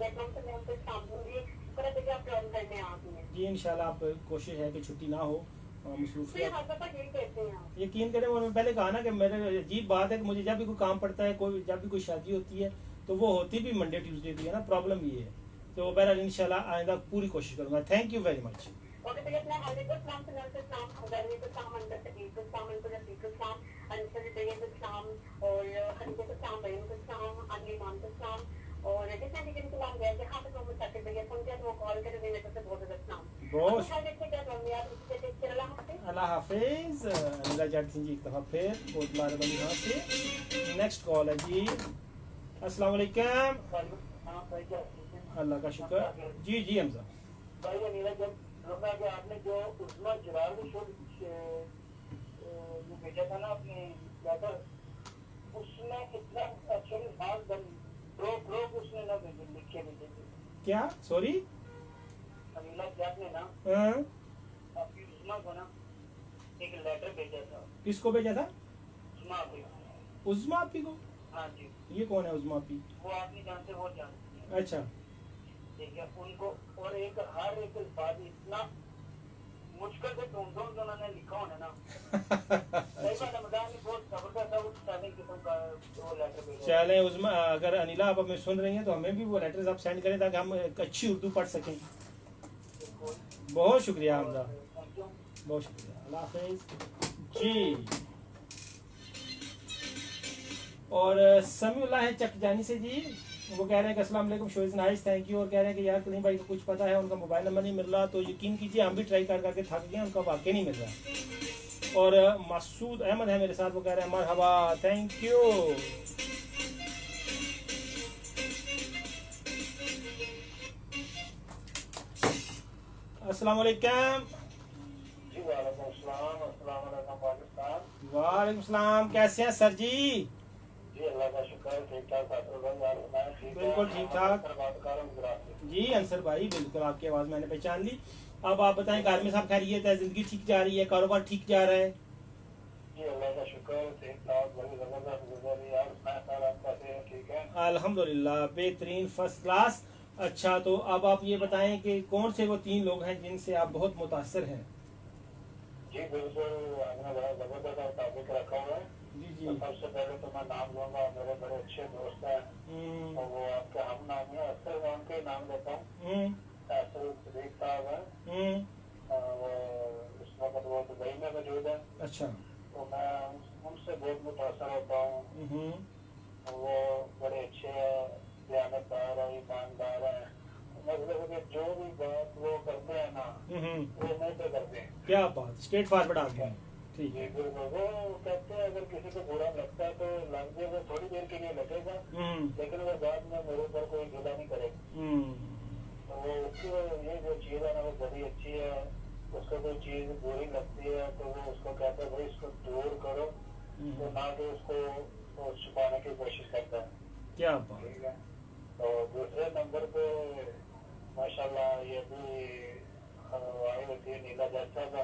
मैं कम से कम शाम दूंगी, भैया आप जॉइन करने आ गए हैं। जी इंशाल्लाह, आप कोशिश है कि छुट्टी ना हो, मसरूफियत। यही कहते हैं। यकीन करें, वो मैं पहले कहा ना कि मेरे अजीब बात है कि मुझे जब भी कोई काम पड़ता है, जब भी कोई शादी होती है, तो वो होती भी मंडे ट्यूसडे की है ना। प्रॉब्लम ये है। तो बहरहाल इंशाल्लाह आइंदा पूरी कोशिश करूंगा। Thank you very much. Okay भैया अपना वालेकुम सलाम सलाम सलाम हज़ारे को सलाम अंदर तकलीफ को सलाम उनको रफीक को सलाम अंसर भैया को सलाम और हनीफा को सलाम बहन को सलाम अली मान को सलाम और जितने भी जिनको सलाम गया कि हाफिज मोहम्मद साकिब भैया सुनते हैं तो वो कॉल करें मेरे तरफ से बहुत ज़्यादा सलाम बहुत ख्याल रखिए क्या करूँगी यार उससे देखिए अल्लाह हाफिज अल्लाह हाफिज। अनिला जाट सिंह जी एक दफ़ा फिर बहुत मेहरबानी यहाँ से। नेक्स्ट कॉल है जी। अस्सलाम वालेकुम। अल्लाह का शुक्र। जी जी हमजा भाई अनिला जब रुका कि आपने जो उस्मा चिराग शो जो भेजा था ना अपने लेटर उसमें इतना एक्चुअली बात बन ब्रो उसने ना भेजे लिखे भेजे क्या सॉरी अनिला जाट ने ना हाँ? आपकी उस्मा को ना एक लेटर भेजा था किसको भेजा था? उस्मा को। उज़मा आपी को? हाँ जी ये कौन है उज़मा आपी? वो आप नहीं जानते वो जानते हैं अच्छा ठीक है उनको और एक हर एक बात इतना मुश्किल से ढूंढ उन्होंने लिखा होना ना सही बात है मैदान में बहुत जबरदस्त उस टाइमिंग किस्म का वो लेटर भेजा चले उज़मा, अगर अनिला आप हमें सुन रही हैं तो हमें भी वो लेटर्स आप सेंड करें ताकि हम एक अच्छी उर्दू पढ़ सकें। बहुत शुक्रिया हमजा, थैंक यू बहुत शुक्रिया। अल्लाह हाफिज जी। और समीउल्लाह है चकजानी से जी, वो कह रहे हैं कि अस्सलाम वालेकुम show is nice thank you. और कह रहे हैं कि यार कलीम भाई को कुछ पता है, उनका मोबाइल नंबर नहीं मिल रहा, तो यकीन कीजिए हम भी ट्राई कर करके थक गए, उनका वाकई नहीं मिल रहा। और मसूद अहमद है मेरे साथ, वो कह रहे हैं मरहबा थैंक यू। अस्सलाम वालेकुम। जी वालेकुम अस्सलाम अस्सलाम वालेकुम पाकिस्तान। वालेकुम सलाम, कैसे हैं सर जी? जी अल्लाह का शुक्र है ठीक ठाक बिल्कुल ठीक ठाक। बात कर रहा हूँ गुजरात से। जी अंसर भाई बिल्कुल, आपकी आवाज़ मैंने पहचान ली। अब आप बताएं, घर में सब खैरियत है, जिंदगी ठीक जा रही है, कारोबार ठीक जा रहा है? जी अल्लाह का शुक्र है ठीक ठाक बड़ी जबरदस्त गुजर रही है यार। मैं सारा आपका से ठीक है अल्हम्दुलिल्लाह बेहतरीन फर्स्ट क्लास। अच्छा तो अब आप ये बताएं कि कौन से वो 3 लोग हैं जिनसे आप बहुत मुतासर हैं? जी बिल्कुल आपने बड़ा जबरदस्त टॉपिक रखा हुआ है। जी जी तो सबसे पहले तो मैं नाम लूंगा, मेरे बड़े अच्छे दोस्त हैं और वो आपके हम नाम है, अक्सर मैं उनके ही नाम लेता हूँ। सदीक साहब हैं, वो इस वक्त वो दुबई में मौजूद है। अच्छा तो मैं उनसे बहुत मुतासर होता हूँ। वो बड़े अच्छे हैं, दयानतदार है, ईमानदार है। मतलब कि जो भी बात वो करते हैं ना वो मुँह पे करते हैं। क्या बात, स्ट्रेट फॉरवर्ड आदमी है। ठीक जी है। बिल्कुल वो कहते हैं अगर किसी को बुरा लगता है तो लग जाए, वो थोड़ी देर के लिए लगेगा लेकिन वो बाद में मेरे ऊपर कोई गिला नहीं करेगा। तो वो उसकी ये जो चीज़ है ना वो बड़ी अच्छी है। उसको कोई चीज़ बुरी लगती है तो वो उसको कहता है भाई इसको दूर करो, तो ना कि उसको छुपाने की कोशिश करता है। क्या बात। ठीक है। तो दूसरे नंबर पे माशाल्लाह ये भी आई होती है नीला जैसा का।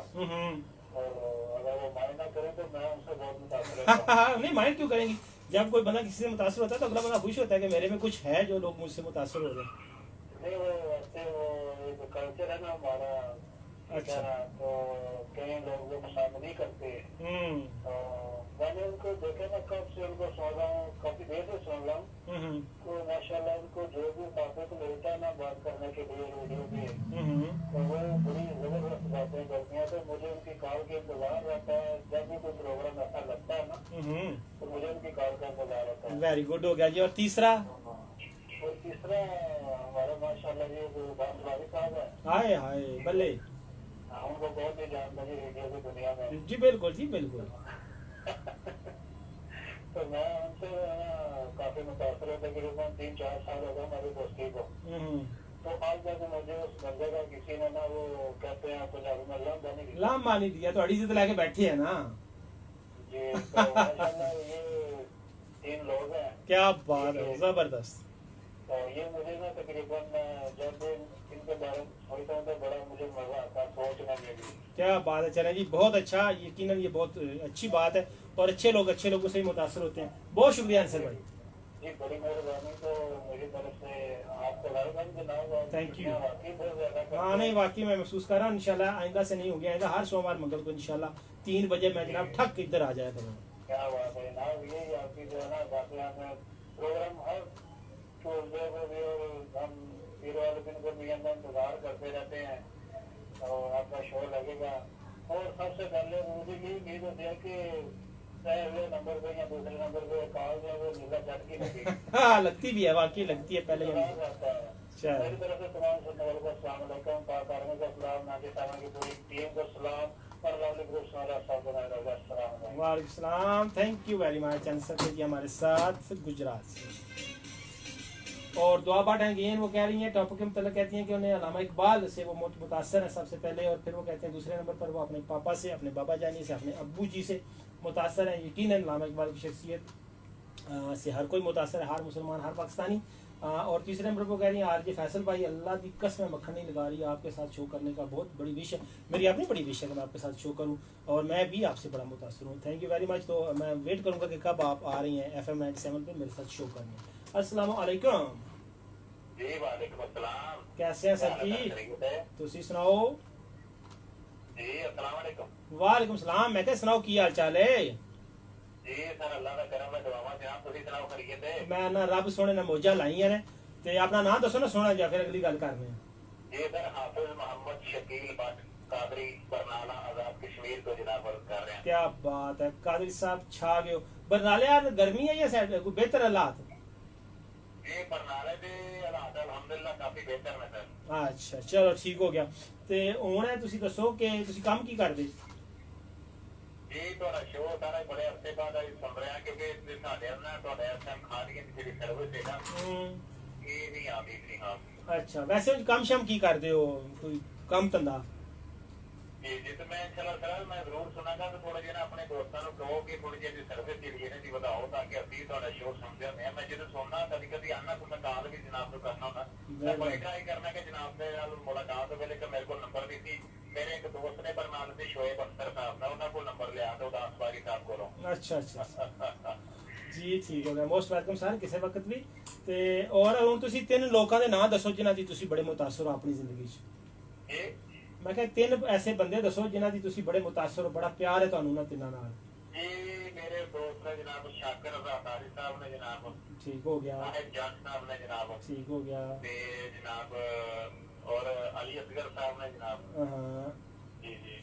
और अगर वो माइंड ना करें तो मैं उनसे बहुत मुतासर होता हूँ। नहीं माइंड क्यों करेंगी? जब कोई बंदा किसी से मुतासर होता है तो अगला बंदा खुश होता है कि मेरे में कुछ है जो लोग मुझसे मुतासर हो रहे हैं। नहीं वो ऐसे वो एक कल्चर है ना हमारा, ठीक है ना, तो कई लोग वो पसंद नहीं करते। तो मैंने उनको देखे ना कब से उनको सुन रहा हूँ, काफी देर से सुन रहा हूँ। तो माशाल्लाह उनको जो भी मौका मिलता है ना बात करने के लिए रेडियो पे, तो वो बड़ी जबरदस्त बातें करती हैं। तो मुझे उनकी कॉल के इंतजार रहता है। जब भी कोई प्रोग्राम ऐसा लगता है ना तो मुझे उनकी कॉल का इंतजार रहता है। वेरी गुड हो गया जी। और तीसरा? और तीसरा हमारे माशाल्लाह ये जो बासवारी साहब है, हाय हाय बल्ले। उनको बहुत ही जानता है रेडियो की दुनिया में। जी बिल्कुल जी बिल्कुल। तो मैं उनसे काफी मुतासर है, तकरीबन 3-4 साल हो गए हमारी दोस्ती को। तो आज जाके मुझे उस बंदे का किसी ने ना वो कहते हैं पंजाबी में लामबानी दी। लामबानी दिया तो अड़ी से तो लाके बैठी है ना। जी तो माशाल्लाह ये 3 लोग हैं। क्या बात है, जबरदस्त। तो ये मुझे ना तकरीबन जब इनके बारे में सोचता हूँ तो बड़ा मुझे मजा आता है सोचने में भी। क्या बात है, चलें जी बहुत अच्छा, यकीनन ये बहुत अच्छी बात है। और अच्छे लोगों से ही मुतासर होते हैं। बहुत शुक्रिया अंसर भाई। जी बड़ी मेहरबानी। तो मेरी तरफ से आपको वेलकम जनाब। Thank you. वाकई बहुत ज्यादा हाँ नहीं वाकई मैं महसूस कर रहा हूँ, इंशाल्लाह आइंदा से नहीं हो गया, आइंदा हर सोमवार मंगल को इंशाल्लाह 3 बजे मैं जनाब ठक इधर आ जाया करूँगा। क्या बात है ना, यही आपकी जो है ना बातें हमें प्रोग्राम हर ट्यूजडे को भी और हम फिर वाले दिन को भी हम इंतजार करते रहते हैं। तो आपका शो लगेगा। और सबसे पहले मुझे ये उम्मीद होती है कि चाहे अगले नंबर पे या दूसरे नंबर पे कॉल जो है वो नीला चट की लगे। हाँ लगती भी है, वाकई लगती है पहले सलाम रहता है। चलो मेरी तरफ से तमाम सुनने वालों को अस्सलाम वालेकुम, पाक आर्मी का सलाम, नाज़िर साहब की पूरी टीम को सलाम और लवली ग्रुप सारा सब बनाए रहेगा। अस्सलाम वालेकुम। वालेकुम सलाम, thank you very much Ansar ji हमारे साथ गुजरात से। और दुआ बाट अगेन वो कह रही हैं टॉपिक के मतलब कहती हैं कि उन्हें अल्लामा इकबाल से वो मुतासर है सबसे पहले, और फिर वो कहते हैं दूसरे नंबर पर वो अपने पापा से, अपने बाबा जानी से, अपने अब्बू जी से मुतासर हैं। यकीनन अल्लामा इकबाल की शख्सियत से हर कोई मुतासर है, हर मुसलमान, हर पाकिस्तानी। और तीसरे नंबर पर कह रही हैं आरजे फैसल भाई, अल्लाह की कसम मक्खन नहीं लगा रही, आपके साथ शो करने का बहुत बड़ी विश है, मेरी अपनी बड़ी विश है कि मैं आपके साथ शो करूं, और मैं भी आपसे बड़ा मुतासर हूं। Thank you very much. तो मैं वेट करूंगा कि कब आप आ रही हैं FM 97 पे मेरे साथ शो करने। अस्सलाम वालेकुम। जी वालेकुम अस्सलाम। कैसे हैं सर जी? तुसी सुनाओ। जी अस्सलाम वालेकुम। वालेकुम सलाम। मैं क्या सुनाओ की हाल चाल है? जी सर अल्लाह का करम है, दुआवां जनाब तुसी सुनाओ खैरियत है? मैं ना रब सोने ने मौजा लाइयां ने, ते अपना नाम दसो ना सोना जा, फिर अगली गल करने। जी सर हाफिज मोहम्मद शकील भट्ट कादरी बरनाला आजाद कश्मीर को जनाब अर्ज कर रहे हैं। क्या बात है कादरी साहब, छा गए हो। बरनाले यार गर्मी है या साइड कोई बेहतर हालात? ये बरनाले दे हालात अल्हम्दुलिल्लाह काफी बेहतर ने सर। अच्छा चलो ठीक हो गया। ते हुण तुसी दसो कि तुसी काम की करदे? जी ਤੁਹਾਡਾ ਸ਼ੋਅ ਸਾਰਾ ਬੜੇ ਅਰਸੇ ਬਾਅਦ ਅਸੀਂ ਸੁਣ ਰਹੇ ਹਾਂ ਕਿਉਂਕਿ ਸਾਡੇ ਨਾਲ ਤੁਹਾਡਾ FM ਖਾਨ ਦੀ ਜਿਹੜੀ ਸਰਵਿਸ ਹੈ ਨਾ ਇਹ ਨਹੀਂ ਆਉਂਦੀ ਸੀ। ਹਾਂ अच्छा वैसे काम शाम की करदे हो, कोई काम धंधा? जी जी तो मैं चलो सर मैं जरूर सुनागा तो थोड़ा जिहा अपने दोस्तों को कहो कि थोड़ी जी सर्विस ਜਿਹੜੀ ਹੈ ਜੀ ਵਧਾਓ ਤਾਂ ਕਿ ਅਸੀਂ ਤੁਹਾਡਾ ਸ਼ੋਅ ਸੁਣਦੇ ਹੁੰਦੇ ਹਾਂ। ਮੈਂ ਜਦੋਂ ਸੁਣਨਾ ਕਦੀ ਕਦੀ ਆਨਾ तो मैं ਕਾਲ ਵੀ ਜਨਾਬ ਨੂੰ ਕਰਨਾ ਹੁੰਦਾ, ਮੈਂ ਬੜੀ ਟਰਾਈ ਕਰਨਾ ਕਿ ਜਨਾਬ ਦੇ ਨਾਲ ਮੁਲਾਕਾਤ ਹੋਵੇ, ਲੇਕਿਨ ਮੇਰੇ ਕੋਲ ਨੰਬਰ ਨਹੀਂ ਸੀ। मेरे एक दोस्त ने बरनाले से शोएब अख्तर साहब का उन्होंने को नंबर लिया तो उदास बारी साहब को अच्छा अच्छा जी ठीक हो गया। मोस्ट वेलकम सर किसी वक्त भी। ते और हुण तुसी तीन लोकां दे नाम दसो जिन्हां दी तुसी बड़े मुतासर हो अपनी जिंदगी च। मैं कहा तीन ऐसे बंदे दसो जिन्हां दी तुसी बड़े मुतासर हो, बड़ा प्यार है तुहानू उन्हां तिन्हां नाल। जी मेरे दोस्त है जनाब शाकिर रज़ाकारी साहब ने जनाब, ठीक हो गया। जज साहब ने जनाब, ठीक हो गया। ते जनाब और अली असगर साहब ने जनाब। जी जी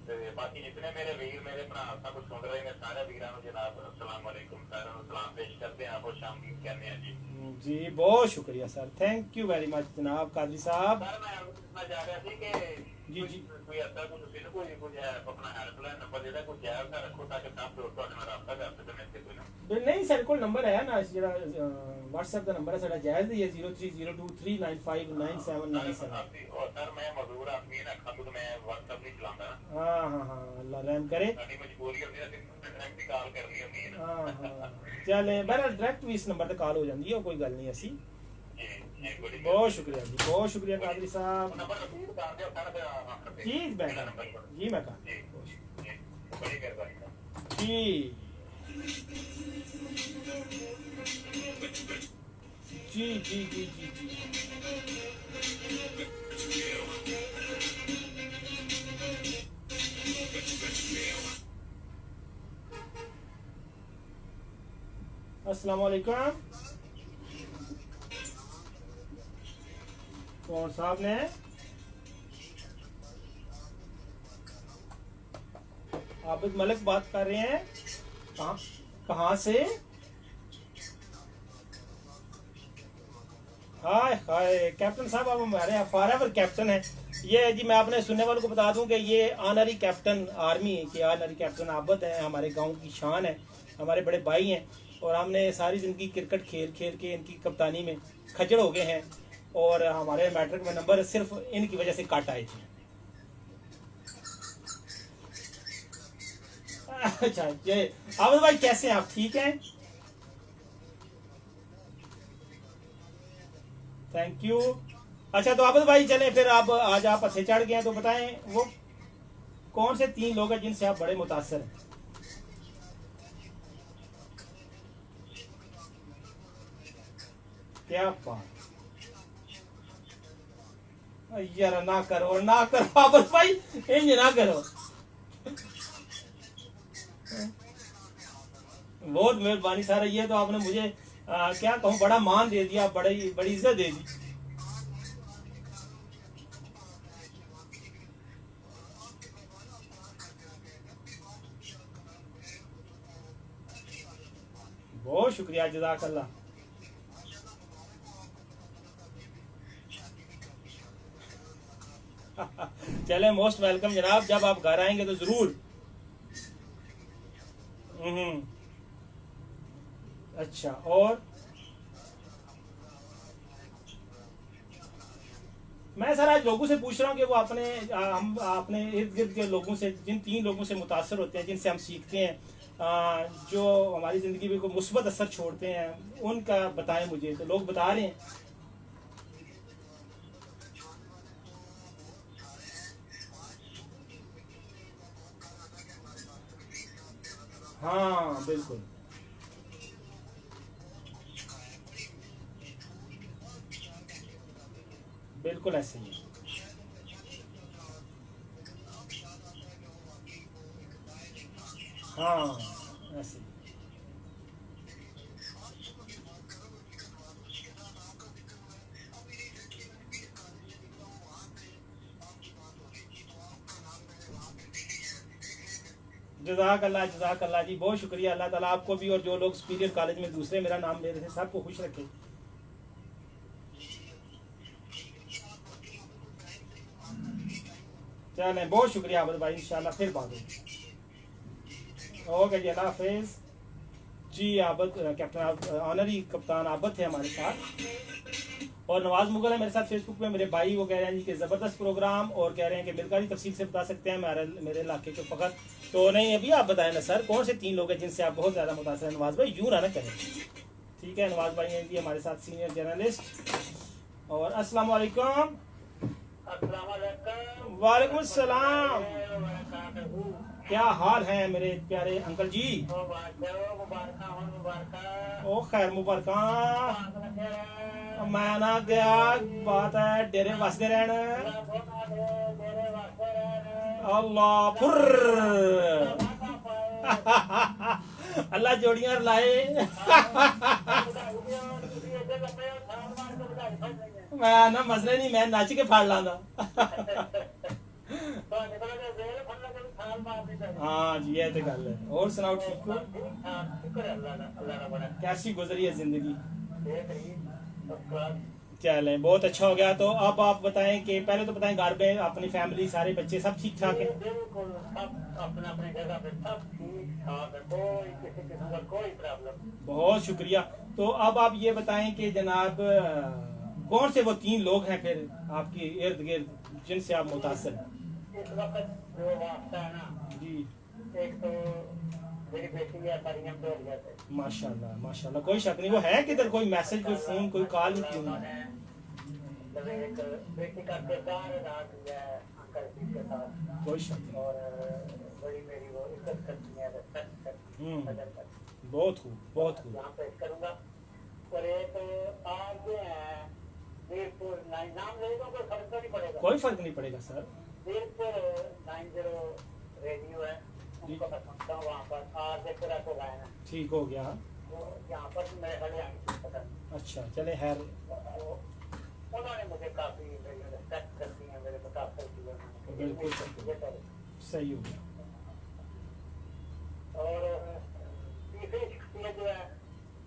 ते बाकी जितने मेरे वीर मेरे भरा सब सुन रहे हैं सारे वीरां नूं जनाब अस्सलाम वालेकुम, सारे नूं सलाम पेश करते हैं, आप शाम की कहने हैं जी। जी बहुत शुक्रिया sir, thank you very much जनाब कादरी साहब। सर मैं पूछना चाह रहा थी कि जी जी कोई ऐसा कुछ तुसीं कोई कुछ है अपना हेल्पलाइन नंबर जेड़ा कोई जायज दा रखो ताकि सब लोग तुहाडे नाल राबता कर सकन इत्थे कोई ना। नहीं सर कोल नंबर है ना जेड़ा व्हाट्सएप दा नंबर है साडा जायज ही है 030239599797। और सर मैं मजदूर आदमी ना खातू तो मैं व्हाट्सएप नहीं चलाता ना। हाँ अल्लाह रहम करे। साडी मजबूरी होंदी है डायरेक्ट ही कॉल करनी होंदी है ना। हाँ चले बहरहाल डायरेक्ट भी इस नंबर ते कॉल हो जाती है, कोई गल नहीं ऐसी। जी बड़ी बहुत शुक्रिया जी, बहुत शुक्रिया कादरी साहब। नंबर रिपीट कर दियो सर जी मैं जी मैं कर जी बड़ी मेहरबानी जी जी जी जी जी जी अस्सलाम वालेकुम। कौन साहब ने? आबिद मलिक बात कर रहे हैं। कहाँ से? हाय हाय कैप्टन साहब आप हमारे फॉरएवर कैप्टन हैं। ये जी मैं अपने सुनने वालों को बता दूं कि ये ऑनरी कैप्टन आर्मी के ऑनरी कैप्टन आबिद हैं, हमारे गांव की शान है, हमारे बड़े भाई हैं, और हमने सारी जिंदगी क्रिकेट खेल खेल के इनकी कप्तानी में खजड़ हो गए हैं, और हमारे मैट्रिक में नंबर सिर्फ इनकी वजह से काट आए थे। अच्छा ये आबिद भाई कैसे हैं आप, ठीक हैं? Thank you. अच्छा तो आबिद भाई चलें फिर, आप आज आप अच्छे चढ़ गए हैं तो बताएं वो कौन से तीन लोग हैं जिनसे आप बड़े मुतासर हैं? क्या बात यार, ना करो आबिद भाई, इंज ना करो। बहुत मेहरबानी सर, ये तो आपने मुझे क्या कहूँ बड़ा मान दे दिया, बड़ी इज्जत दे दी। बहुत शुक्रिया, जज़ाकल्लाह। चले, मोस्ट वेलकम जनाब, जब आप घर आएंगे तो जरूर। अच्छा, और मैं सर आज लोगों से पूछ रहा हूँ कि वो हम अपने इर्द गिर्द के लोगों से, जिन 3 लोगों से मुतासर होते हैं, जिनसे हम सीखते हैं, जो हमारी ज़िंदगी में कोई मुस्बत असर छोड़ते हैं, उनका बताएं मुझे। तो लोग बता रहे हैं। हाँ बिल्कुल, बिल्कुल ऐसे ही है। हाँ ऐसे ही। जज़ाकल्लाह, जज़ाकल्लाह जी, बहुत शुक्रिया। अल्लाह ताला आपको भी और जो लोग सुपीरियर कॉलेज में दूसरे मेरा नाम ले रहे थे सबको खुश रखे। चलें, बहुत शुक्रिया आबद भाई, इंशाल्लाह फिर बात होगी। ओके जी, अल्लाह हाफिज़ जी। आबद कैप्टन ऑनरी कप्तान आबद थे हमारे साथ, और नवाज मुगल है मेरे साथ फेसबुक पे, मेरे भाई। वो कह रहे हैं जी कि ज़बरदस्त प्रोग्राम, और कह रहे हैं कि मिलकर तफसील से बता सकते हैं मेरे इलाके के फ़कत तो नहीं। अभी आप बताएं ना सर, कौन से 3 लोग हैं जिनसे आप बहुत ज़्यादा मुतासर हैं? नवाज भाई यूँ ना करें, ठीक है। नवाज भाई हैं जी हमारे साथ सीनियर जर्नलिस्ट। और अस्सलाम वालेकुम। वालेकुम अस्सलाम। क्या हाल है मेरे प्यारे अंकल जी? ओ खैर मुबारक। मैं ना गया, बात है डेरे वसदे रहना। अल्लाह फुर अल्लाह जोड़ियां लाए। मैं ना मसले नहीं, मैं नच के फाड़ लांगा। हाँ जी, ये तो गल है। और सुनाओ, ठीक हो? कैसी गुजरी है जिंदगी? चलें, बहुत अच्छा हो गया। तो अब आप बताएं कि पहले तो बताएं घर में अपनी फैमिली, सारे बच्चे सब ठीक ठाक है? बहुत शुक्रिया। तो अब आप ये बताएं कि जनाब कौन से वो 3 लोग हैं फिर आपके इर्द गिर्द जिनसे आप मुतासर हैं? इस वक्त जो वास्ता है ना जी, एक तो मेरी बेटी है मरियम डोरिया से। माशाल्लाह माशाल्लाह, कोई शक नहीं। वो है किधर? कोई मैसेज, कोई फोन, कोई कॉल नहीं क्यों नहीं? एक बेटी का किरदार अदा किया है अंकल जी के साथ, कोई शक नहीं। और बड़ी मेरी वो इज्जत करती है, रिस्पेक्ट करती है, कदर करती है। बहुत खूब, बहुत खूब। यहाँ पेश करूँगा। और एक आज वीरपुर नाम लेगा, कोई फर्क तो नहीं पड़ेगा? कोई फर्क नहीं पड़ेगा सर। वीरपुर 90 रेडियो है, उनको मैं सुनता हूँ। वहाँ पर आज एक तरह को गायन है, ठीक हो गया। वो यहाँ पर मेरे खड़े आई पता। अच्छा चले, खैर। उन्होंने मुझे काफी रिस्पेक्ट करती है, मेरे मुताबिक बिल्कुल सही हो गया। और तीसरी शख्सियत जो है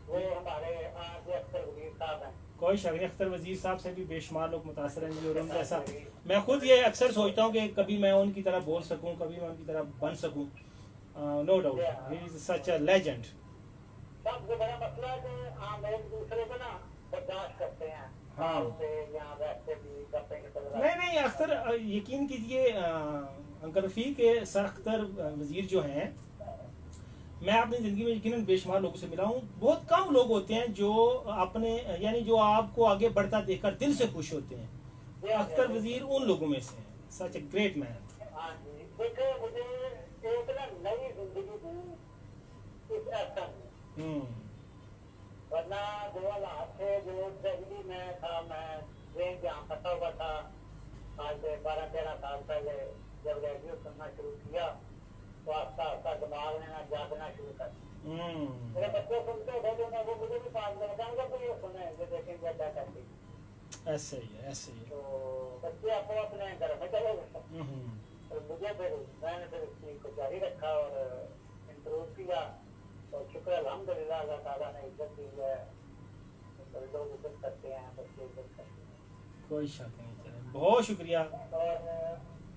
वो हमारे आज अख्तर वजीर साहब हैं। कोई शक नहीं, अख्तर वजीर साहब से भी बेशुमार लोग मुतासर हैं। और उनका ऐसा मैं खुद ये अक्सर सोचता हूँ कि कभी मैं उनकी तरह बोल सकूँ, कभी मैं उनकी तरह बन सकूँ। No doubt, he is such a legend. सबसे बड़ा मसला है कि हम एक दूसरे को ना बर्दाश्त करते हैं। हाँ, यहाँ वैसे भी नहीं अख्तर, यकीन कीजिए अंकल रफीक के सर अख्तर वजीर जो हैं, मैं अपनी ज़िंदगी में यकीनन बेशुमार लोगों से मिला हूँ। बहुत कम लोग होते हैं जो अपने यानी जो आपको आगे बढ़ता देखकर दिल से खुश होते हैं। अख्तर वजीर उन लोगों में से हैं। सच ए ग्रेट मैन। हाँ जी, देखो मुझे एक ना नई जिंदगी दी इस एहसान में, वरना जो हालात थे, जो दिल्ली में था, मैं ट्रेन जहाँ फंसा हुआ था आज से 12-13 साल पहले, जब रेडियो सुनना शुरू किया तो आस्ता आस्ता दिमाग ने ना जागना शुरू कर दिया। मेरे बच्चे सुनते थे, तो वो मुझे भी पास में बताऊंगा तो ये सुने, ये देखेंगे क्या करती। ऐसे ही है, ऐसे ही है। तो बच्चे अपने अपने घर में चले गए, और मुझे फिर मैंने फिर इस चीज को जारी रखा और इंप्रूव किया। तो शुक्र अल्हम्दुलिल्लाह अल्लाह ताला ने इज्जत दी है, तो लोग इज्जत करते हैं, बच्चे इज्जत करते हैं। कोई शक नहीं, चले बहुत शुक्रिया। और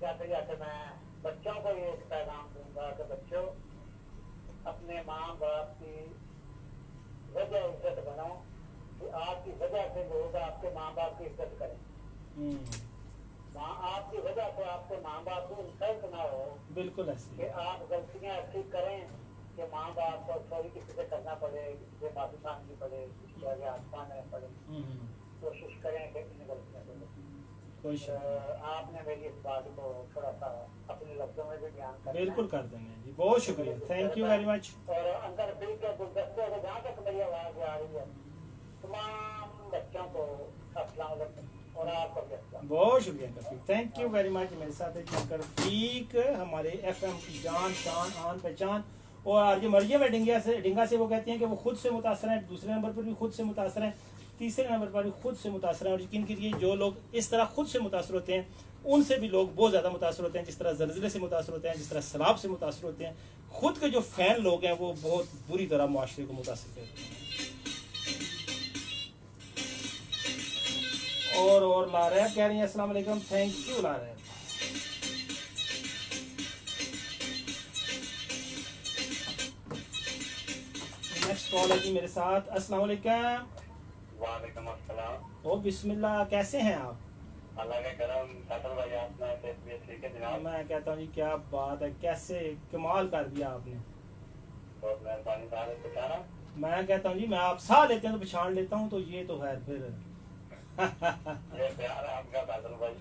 जाते जाते मैं बच्चों को ये एक पैगाम दूंगा कि बच्चों अपने माँ बाप की वजह इज्जत बनाओ, कि आपकी वजह से लोग आपके माँ बाप की इज्जत करें। आपकी वजह से आपके माँ बाप को इंसल्ट ना हो, बिल्कुल ऐसे कि आप गलतियाँ ऐसी करें कि माँ बाप को सॉरी किसी से करना पड़े, किसी से माफी मांगनी पड़े, किसी के आगे हाथ मांगने पड़े। कोशिश करें कि इन गलतियों को कोई शक आपने मेरी इस बात को थोड़ा सा अपने लफ्जों में भी बयान कर बिल्कुल कर देंगे जी, बहुत शुक्रिया, थैंक यू वेरी मच। और अंदर दिल के गुलदस्ते को जहाँ तक मेरी आवाज आ रही है, तमाम बच्चों को अस्सलाम वालेकुम और आपको भी अस्सलाम। बहुत शुक्रिया कफीक, थैंक यू वेरी मच। मेरे साथ है कफीक, हमारे एफएम की जान शान आन पहचान। और आरजे मरियम है डिंगा से वो कहती हैं कि वो खुद से मुतासर हैं, दूसरे नंबर पर भी खुद से मुतासर हैं, तीसरे नंबर पर भी खुद से मुतासर हैं। और यकीन कीजिए जो लोग इस तरह खुद से मुतासर होते हैं उनसे भी लोग बहुत ज़्यादा मुतासर होते हैं, जिस तरह जल्जले से मुतासर होते हैं, जिस तरह सैलाब से मुतासर होते हैं। खुद के जो फ़ैन लोग हैं वो बहुत बुरी तरह मुआशरे को मुतासर करते हैं। और ला रहे हैं, कह रही हैं अस्सलाम वालेकुम, थैंक यू ला रहे हैं। नेक्स्ट कॉल है जी मेरे साथ। अस्सलाम वालेकुम। वालेकुम अस्सलाम। ओ बिस्मिल्लाह, कैसे हैं आप? अल्लाह का करम, साथर भाई आपने ठीक है जनाब। मैं कहता हूँ जी क्या बात है, कैसे कमाल कर दिया आपने, बहुत मेहरबानी साहब बेचारा। मैं कहता हूँ जी मैं आप साह लेते हैं तो पछाड़ लेता हूँ, तो ये तो है फिर ये प्यार है आपका साथर भाई।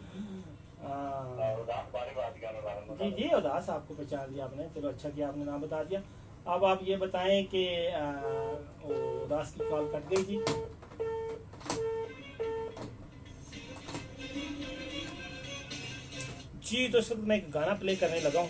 उदास बारी बात करने वाला जी जी उदास आपको पहचान लिया आपने, चलो अच्छा किया आपने नाम बता दिया। अब आप ये बताएं कि उदास की कॉल कट गई जी। जी तो इस वक्त मैं एक गाना प्ले करने लगा हूँ।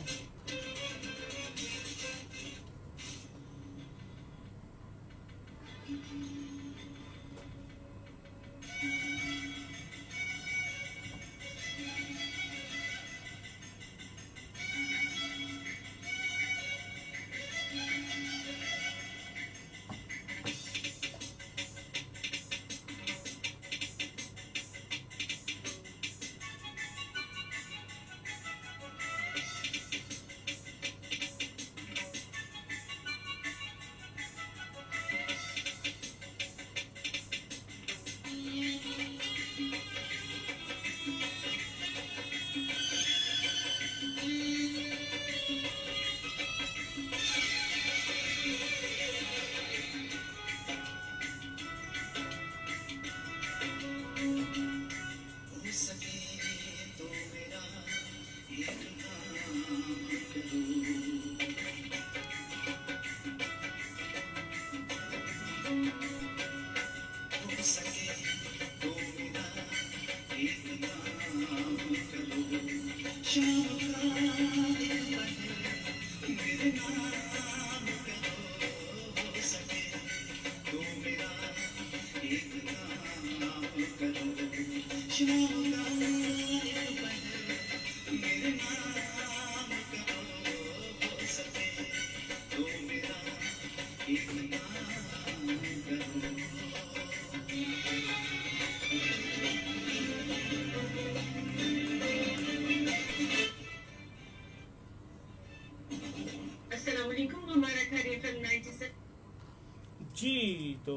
जी तो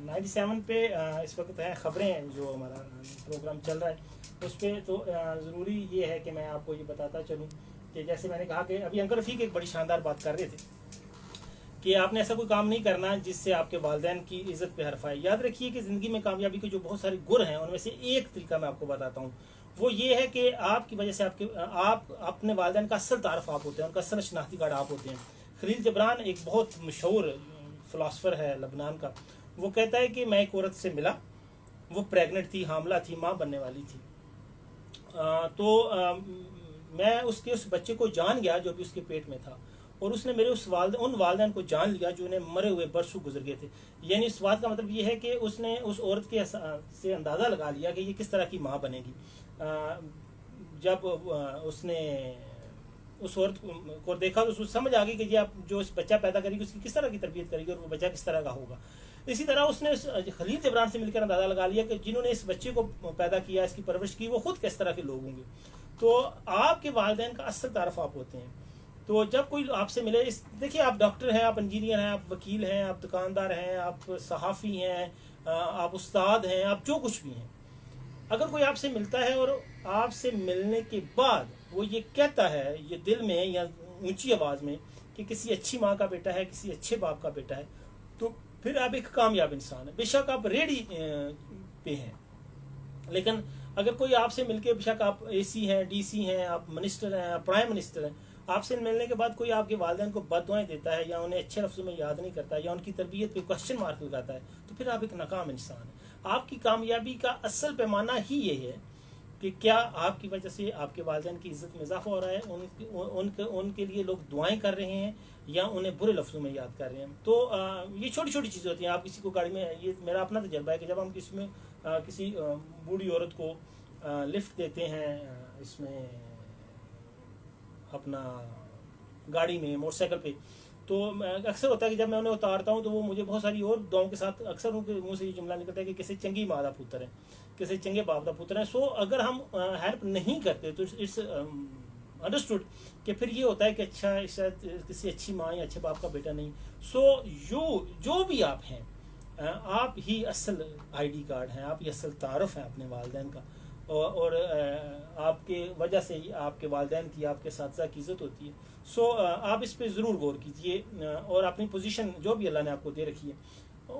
97 पे इस वक्त है खबरें, जो हमारा प्रोग्राम चल रहा है उस पर। तो ज़रूरी ये है कि मैं आपको ये बताता चलूँ कि जैसे मैंने कहा कि अभी अंकल रफ़ीक एक बड़ी शानदार बात कर रहे थे कि आपने ऐसा कोई काम नहीं करना जिससे आपके वालिदैन की इज़्ज़त पे हर्फ आए। याद रखिए कि ज़िंदगी में कामयाबी के जो बहुत सारे गुर हैं उनमें से एक तरीका मैं आपको बताता हूँ, वो ये है कि आपकी वजह से आप अपने वालिदैन का असल तारफ़ आप होते हैं, उनका असल शनाख्ती कार्ड आप होते हैं। खलील जबरान एक बहुत मशहूर फ़िलासफ़र है लबनान का, वो कहता है कि मैं एक औरत से मिला, वो प्रेग्नेंट थी, हामला थी, माँ बनने वाली थी। मैं उसके उस बच्चे को जान गया जो भी उसके पेट में था, और उसने मेरे उन वालिदैन को जान लिया जो उन्हें मरे हुए बरसों गुजर गए थे। यानी इस बात का मतलब ये है कि उसने उस औरत के से अंदाज़ा लगा लिया कि ये किस तरह की माँ बनेगी। जब उसने उस औरत को देखा तो उसको समझ आ गई कि ये आप जो इस बच्चा पैदा करेगी उसकी किस तरह की तरबियत करेगी और वो बच्चा किस तरह का होगा। इसी तरह उसने खलील जिब्रान से मिलकर अंदाजा लगा लिया कि जिन्होंने इस बच्चे को पैदा किया, इसकी परवरिश की, वो खुद किस तरह के लोग होंगे। तो आपके वालिदैन का असल तारफ आप होते हैं। तो जब कोई आपसे मिले, देखिए आप डॉक्टर हैं, आप इंजीनियर हैं, आप वकील हैं, आप दुकानदार हैं, आप सहाफ़ी हैं, आप उस्ताद हैं, आप जो कुछ भी हैं, अगर कोई आपसे मिलता है और आपसे मिलने के बाद वो ये कहता है, ये दिल में या ऊंची आवाज़ में, कि किसी अच्छी माँ का बेटा है, किसी अच्छे बाप का बेटा है, तो फिर आप एक कामयाब इंसान है। बेशक आप रेडी पे हैं, लेकिन अगर कोई आपसे मिलके, बेशक आप AC हैं, DC हैं, आप मिनिस्टर हैं, आप प्राइम मिनिस्टर हैं, आपसे मिलने के बाद कोई आपके वालिदैन को बददुआएं देता है या उन्हें अच्छे लफ्ज़ों में याद नहीं करता या उनकी तरबियत पे क्वेश्चन मार्क लगाता है, तो फिर आप एक नाकाम इंसान हैं। आपकी कामयाबी का असल पैमाना ही ये है कि क्या आपकी वजह से आपके वालिदैन की इज्जत में इजाफा हो रहा है, उनके लिए लोग दुआएं कर रहे हैं या उन्हें बुरे लफ्ज़ों में याद कर रहे हैं। तो ये छोटी छोटी चीज़ें होती हैं। आप किसी को गाड़ी में, ये मेरा अपना तजर्बा है कि जब हम किसी बूढ़ी औरत को लिफ्ट देते हैं, इसमें अपना गाड़ी में, मोटरसाइकिल पे, तो अक्सर होता है कि जब मैं उन्हें उतारता हूँ तो वो मुझे बहुत सारी और दुआओं के साथ, अक्सर उनके मुंह से ये जुमला निकलता है कि किसी चंगी माँ का पुत्र है, किसी चंगे बाप का पुत्र है। सो अगर हम हेल्प नहीं करते तो इट्स अंडरस्टूड कि फिर ये होता है कि अच्छा, शायद किसी अच्छी माँ या अच्छे बाप का बेटा नहीं। सो जो भी आप हैं, आप ही असल ID कार्ड हैं, आप ही असल तारफ़ हैं अपने वालिदैन का, और आपके वजह से ही आपके वालिदैन की, आपके साथी की इज़्ज़त होती है। सो आप इस पे ज़रूर गौर कीजिए और अपनी पोजीशन जो भी अल्लाह ने आपको दे रखी है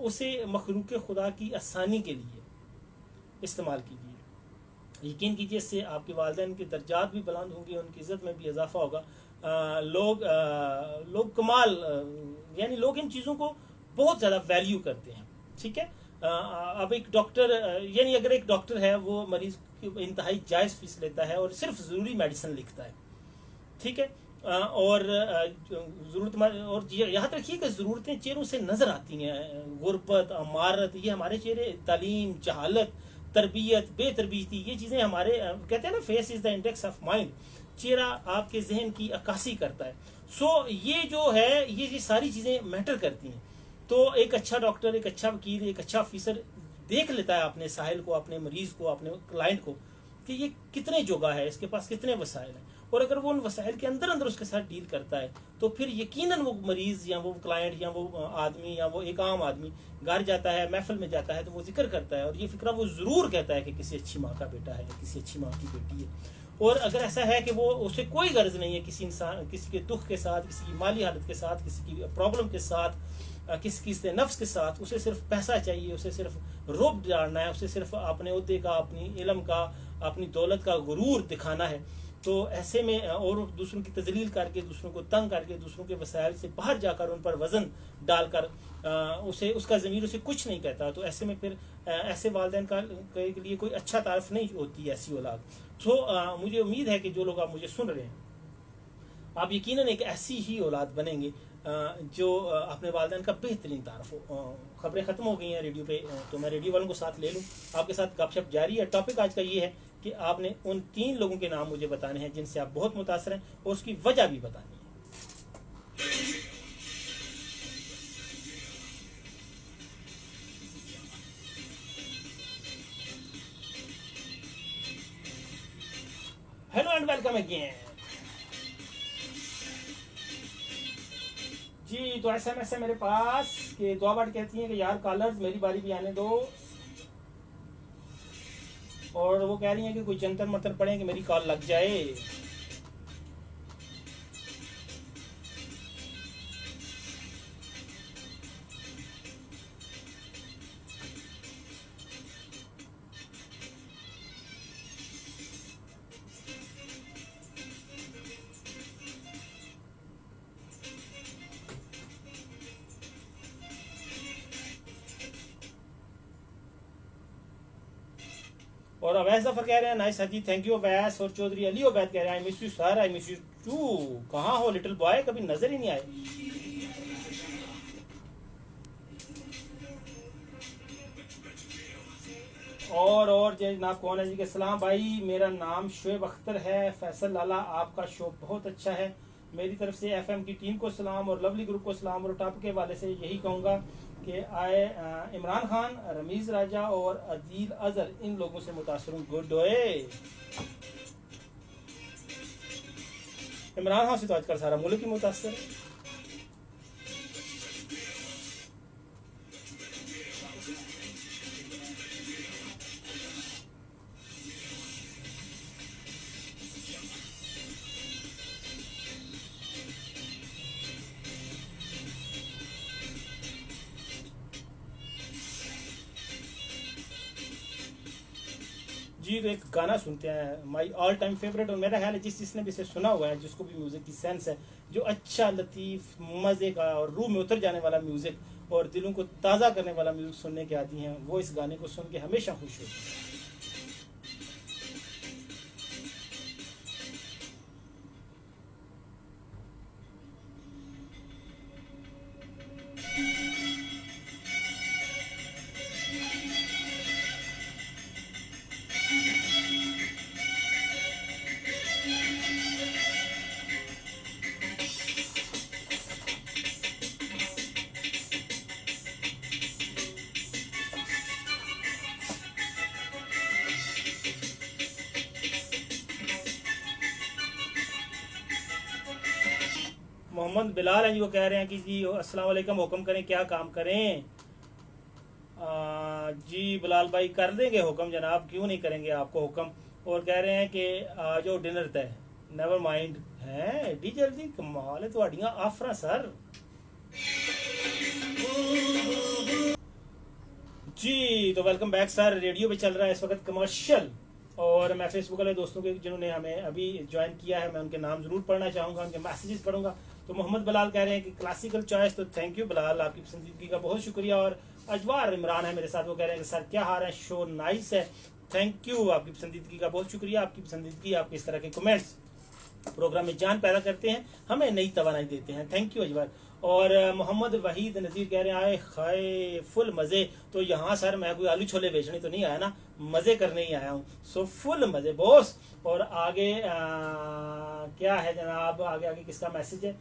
उसे मखलूक खुदा की आसानी के लिए इस्तेमाल कीजिए। यकीन कीजिए, इससे आपके वालिदैन के दर्जात भी बुलंद होंगे, उनकी इज़्ज़त में भी इजाफा होगा। लोग कमाल, यानी लोग इन चीज़ों को बहुत ज़्यादा वैल्यू करते हैं। ठीक है, अब एक डॉक्टर, यानी अगर एक डॉक्टर है वो मरीज की इंतहाई जायज़ फीस लेता है और सिर्फ ज़रूरी मेडिसिन लिखता है, ठीक है, और ज़रूरत, और याद रखिए कि ज़रूरतें चेहरों से नज़र आती हैं। गुर्बत, अमारत, ये हमारे चेहरे, तालीम, जहालत, तरबियत, बेतरबियती, ये चीज़ें हमारे, कहते हैं ना, face is the index of mind, चेहरा आपके जहन की अक्कासी करता है। सो ये जो है, ये सारी चीज़ें मैटर करती हैं। तो एक अच्छा डॉक्टर, एक अच्छा वकील, एक अच्छा ऑफिसर देख लेता है अपने साहिल को, अपने मरीज को, अपने क्लाइंट को कि ये कितने जोगा है, इसके पास कितने वसाइल हैं, और अगर वो उन वसाइल के अंदर अंदर उसके साथ डील करता है तो फिर यकीनन वो मरीज या वो क्लाइंट या वो आदमी या वो एक आम आदमी घर जाता है, महफिल में जाता है तो वो जिक्र करता है और ये फिक्रा वो ज़रूर कहता है कि किसी अच्छी माँ का बेटा है, किसी अच्छी माँ की बेटी है। और अगर ऐसा है कि वो, उसे कोई गर्ज नहीं है किसी इंसान, किसी के दुख के साथ, किसी की माली हालत के साथ, किसी की प्रॉब्लम के साथ, किसी से नफ्स के साथ, उसे सिर्फ पैसा चाहिए, उसे सिर्फ रोब डालना है, उसे सिर्फ अपने ओहदे का, अपनी इल्म का, अपनी दौलत का गुरूर दिखाना है, तो ऐसे में, और दूसरों की तजलील करके, दूसरों को तंग करके, दूसरों के वसाइल से बाहर जाकर उन पर वजन डालकर उसे, उसका ज़मीर उसे कुछ नहीं कहता। तो ऐसे में फिर ऐसे वालिदैन के लिए कोई अच्छा तारफ़ नहीं होती ऐसी औलाद। तो मुझे उम्मीद है कि जो लोग आप मुझे सुन रहे हैं, आप यकीनन एक ऐसी ही औलाद बनेंगे जो अपने वालिदैन का बेहतरीन तारफ़ हो। खबरें ख़त्म हो गई हैं रेडियो पे, तो मैं रेडियो वालों को साथ ले लूँ, आपके साथ गपशप जारी है। टॉपिक आज का ये है कि आपने उन 3 लोगों के नाम मुझे बताने हैं जिनसे आप बहुत मुतासर हैं और उसकी वजह भी बतानी है। हेलो एंड वेलकम अगेन जी। तो SMS है मेरे पास कि दुआ बाट कहती हैं कि यार कॉलर्स मेरी बारी भी आने दो, और वो कह रही हैं कि कोई जंतर मंतर पढ़े कि मेरी कॉल लग जाए। और अवैस जफर कह रहे हैं नाइस हजी, थैंक यू अवैस। और चौधरी अली उबैद कह रहे हैं I miss you sir, I miss you too. कहाँ हो लिटिल बॉय, कभी नजर ही नहीं आए। और जनाब कौन है जी के सलाम भाई, मेरा नाम शुएब अख्तर है। फैसल लाला आपका शो बहुत अच्छा है, मेरी तरफ से एफएम की टीम को सलाम और लवली ग्रुप को सलाम। और टॉप के वाले से यही कहूँगा कि आए इमरान खान, रमीज राजा और अदील अजहर इन लोगों से मुतासर हूँ। गुड ओए इमरान खान से तो आजकल सारा मुल्क ही मुतासर है। जी तो एक गाना सुनते हैं, माई ऑल टाइम फेवरेट, और मेरा ख्याल है जिसने भी इसे सुना हुआ है, जिसको भी म्यूजिक की सेंस है, जो अच्छा लतीफ मज़े का और रूह में उतर जाने वाला म्यूजिक और दिलों को ताज़ा करने वाला म्यूजिक सुनने के आदी हैं, वो इस गाने को सुन के हमेशा खुश होते हैं। मोहम्मद बिलाल हैं जी, वो कह रहे हैं कि जी अस्सलाम वालेकुम, हुक्म करें क्या काम करें। जी बिलाल भाई कर देंगे हुक्म जनाब, क्यों नहीं करेंगे आपको हुक्म। और कह रहे हैं कि जो डिनर तय नेवर माइंड है एडी जल्दी, कमाल है थोड़ियां आफर सर। जी तो वेलकम बैक सर। रेडियो पे चल रहा है इस वक्त कमर्शियल, और मैं फेसबुक वाले दोस्तों के जिन्होंने हमें अभी ज्वाइन किया है, मैं उनके नाम जरूर पढ़ना चाहूँगा, उनके मैसेजेस पढ़ूंगा। तो मोहम्मद बिलाल कह रहे हैं कि क्लासिकल चॉइस, तो थैंक यू बिलाल, आपकी पसंदीदगी का बहुत शुक्रिया। और अजवार इमरान है मेरे साथ, वो कह रहे हैं कि सर क्या हाल है, शो नाइस है, थैंक यू, आपकी पसंदीदगी का बहुत शुक्रिया। आपकी पसंदीदगी, आपके इस तरह के कमेंट्स प्रोग्राम में जान पैदा करते हैं, हमें नई तवानाई देते हैं, थैंक यू अजवार। और मोहम्मद वहीद नज़ीर कह रहे हैं आए खाए फुल मज़े। तो यहाँ सर मैं कोई आलू छोले बेचने तो नहीं आया ना, मज़े करने ही आया हूँ, सो फुल मज़े बॉस। और आगे क्या है जनाब, आगे आगे किसका मैसेज है।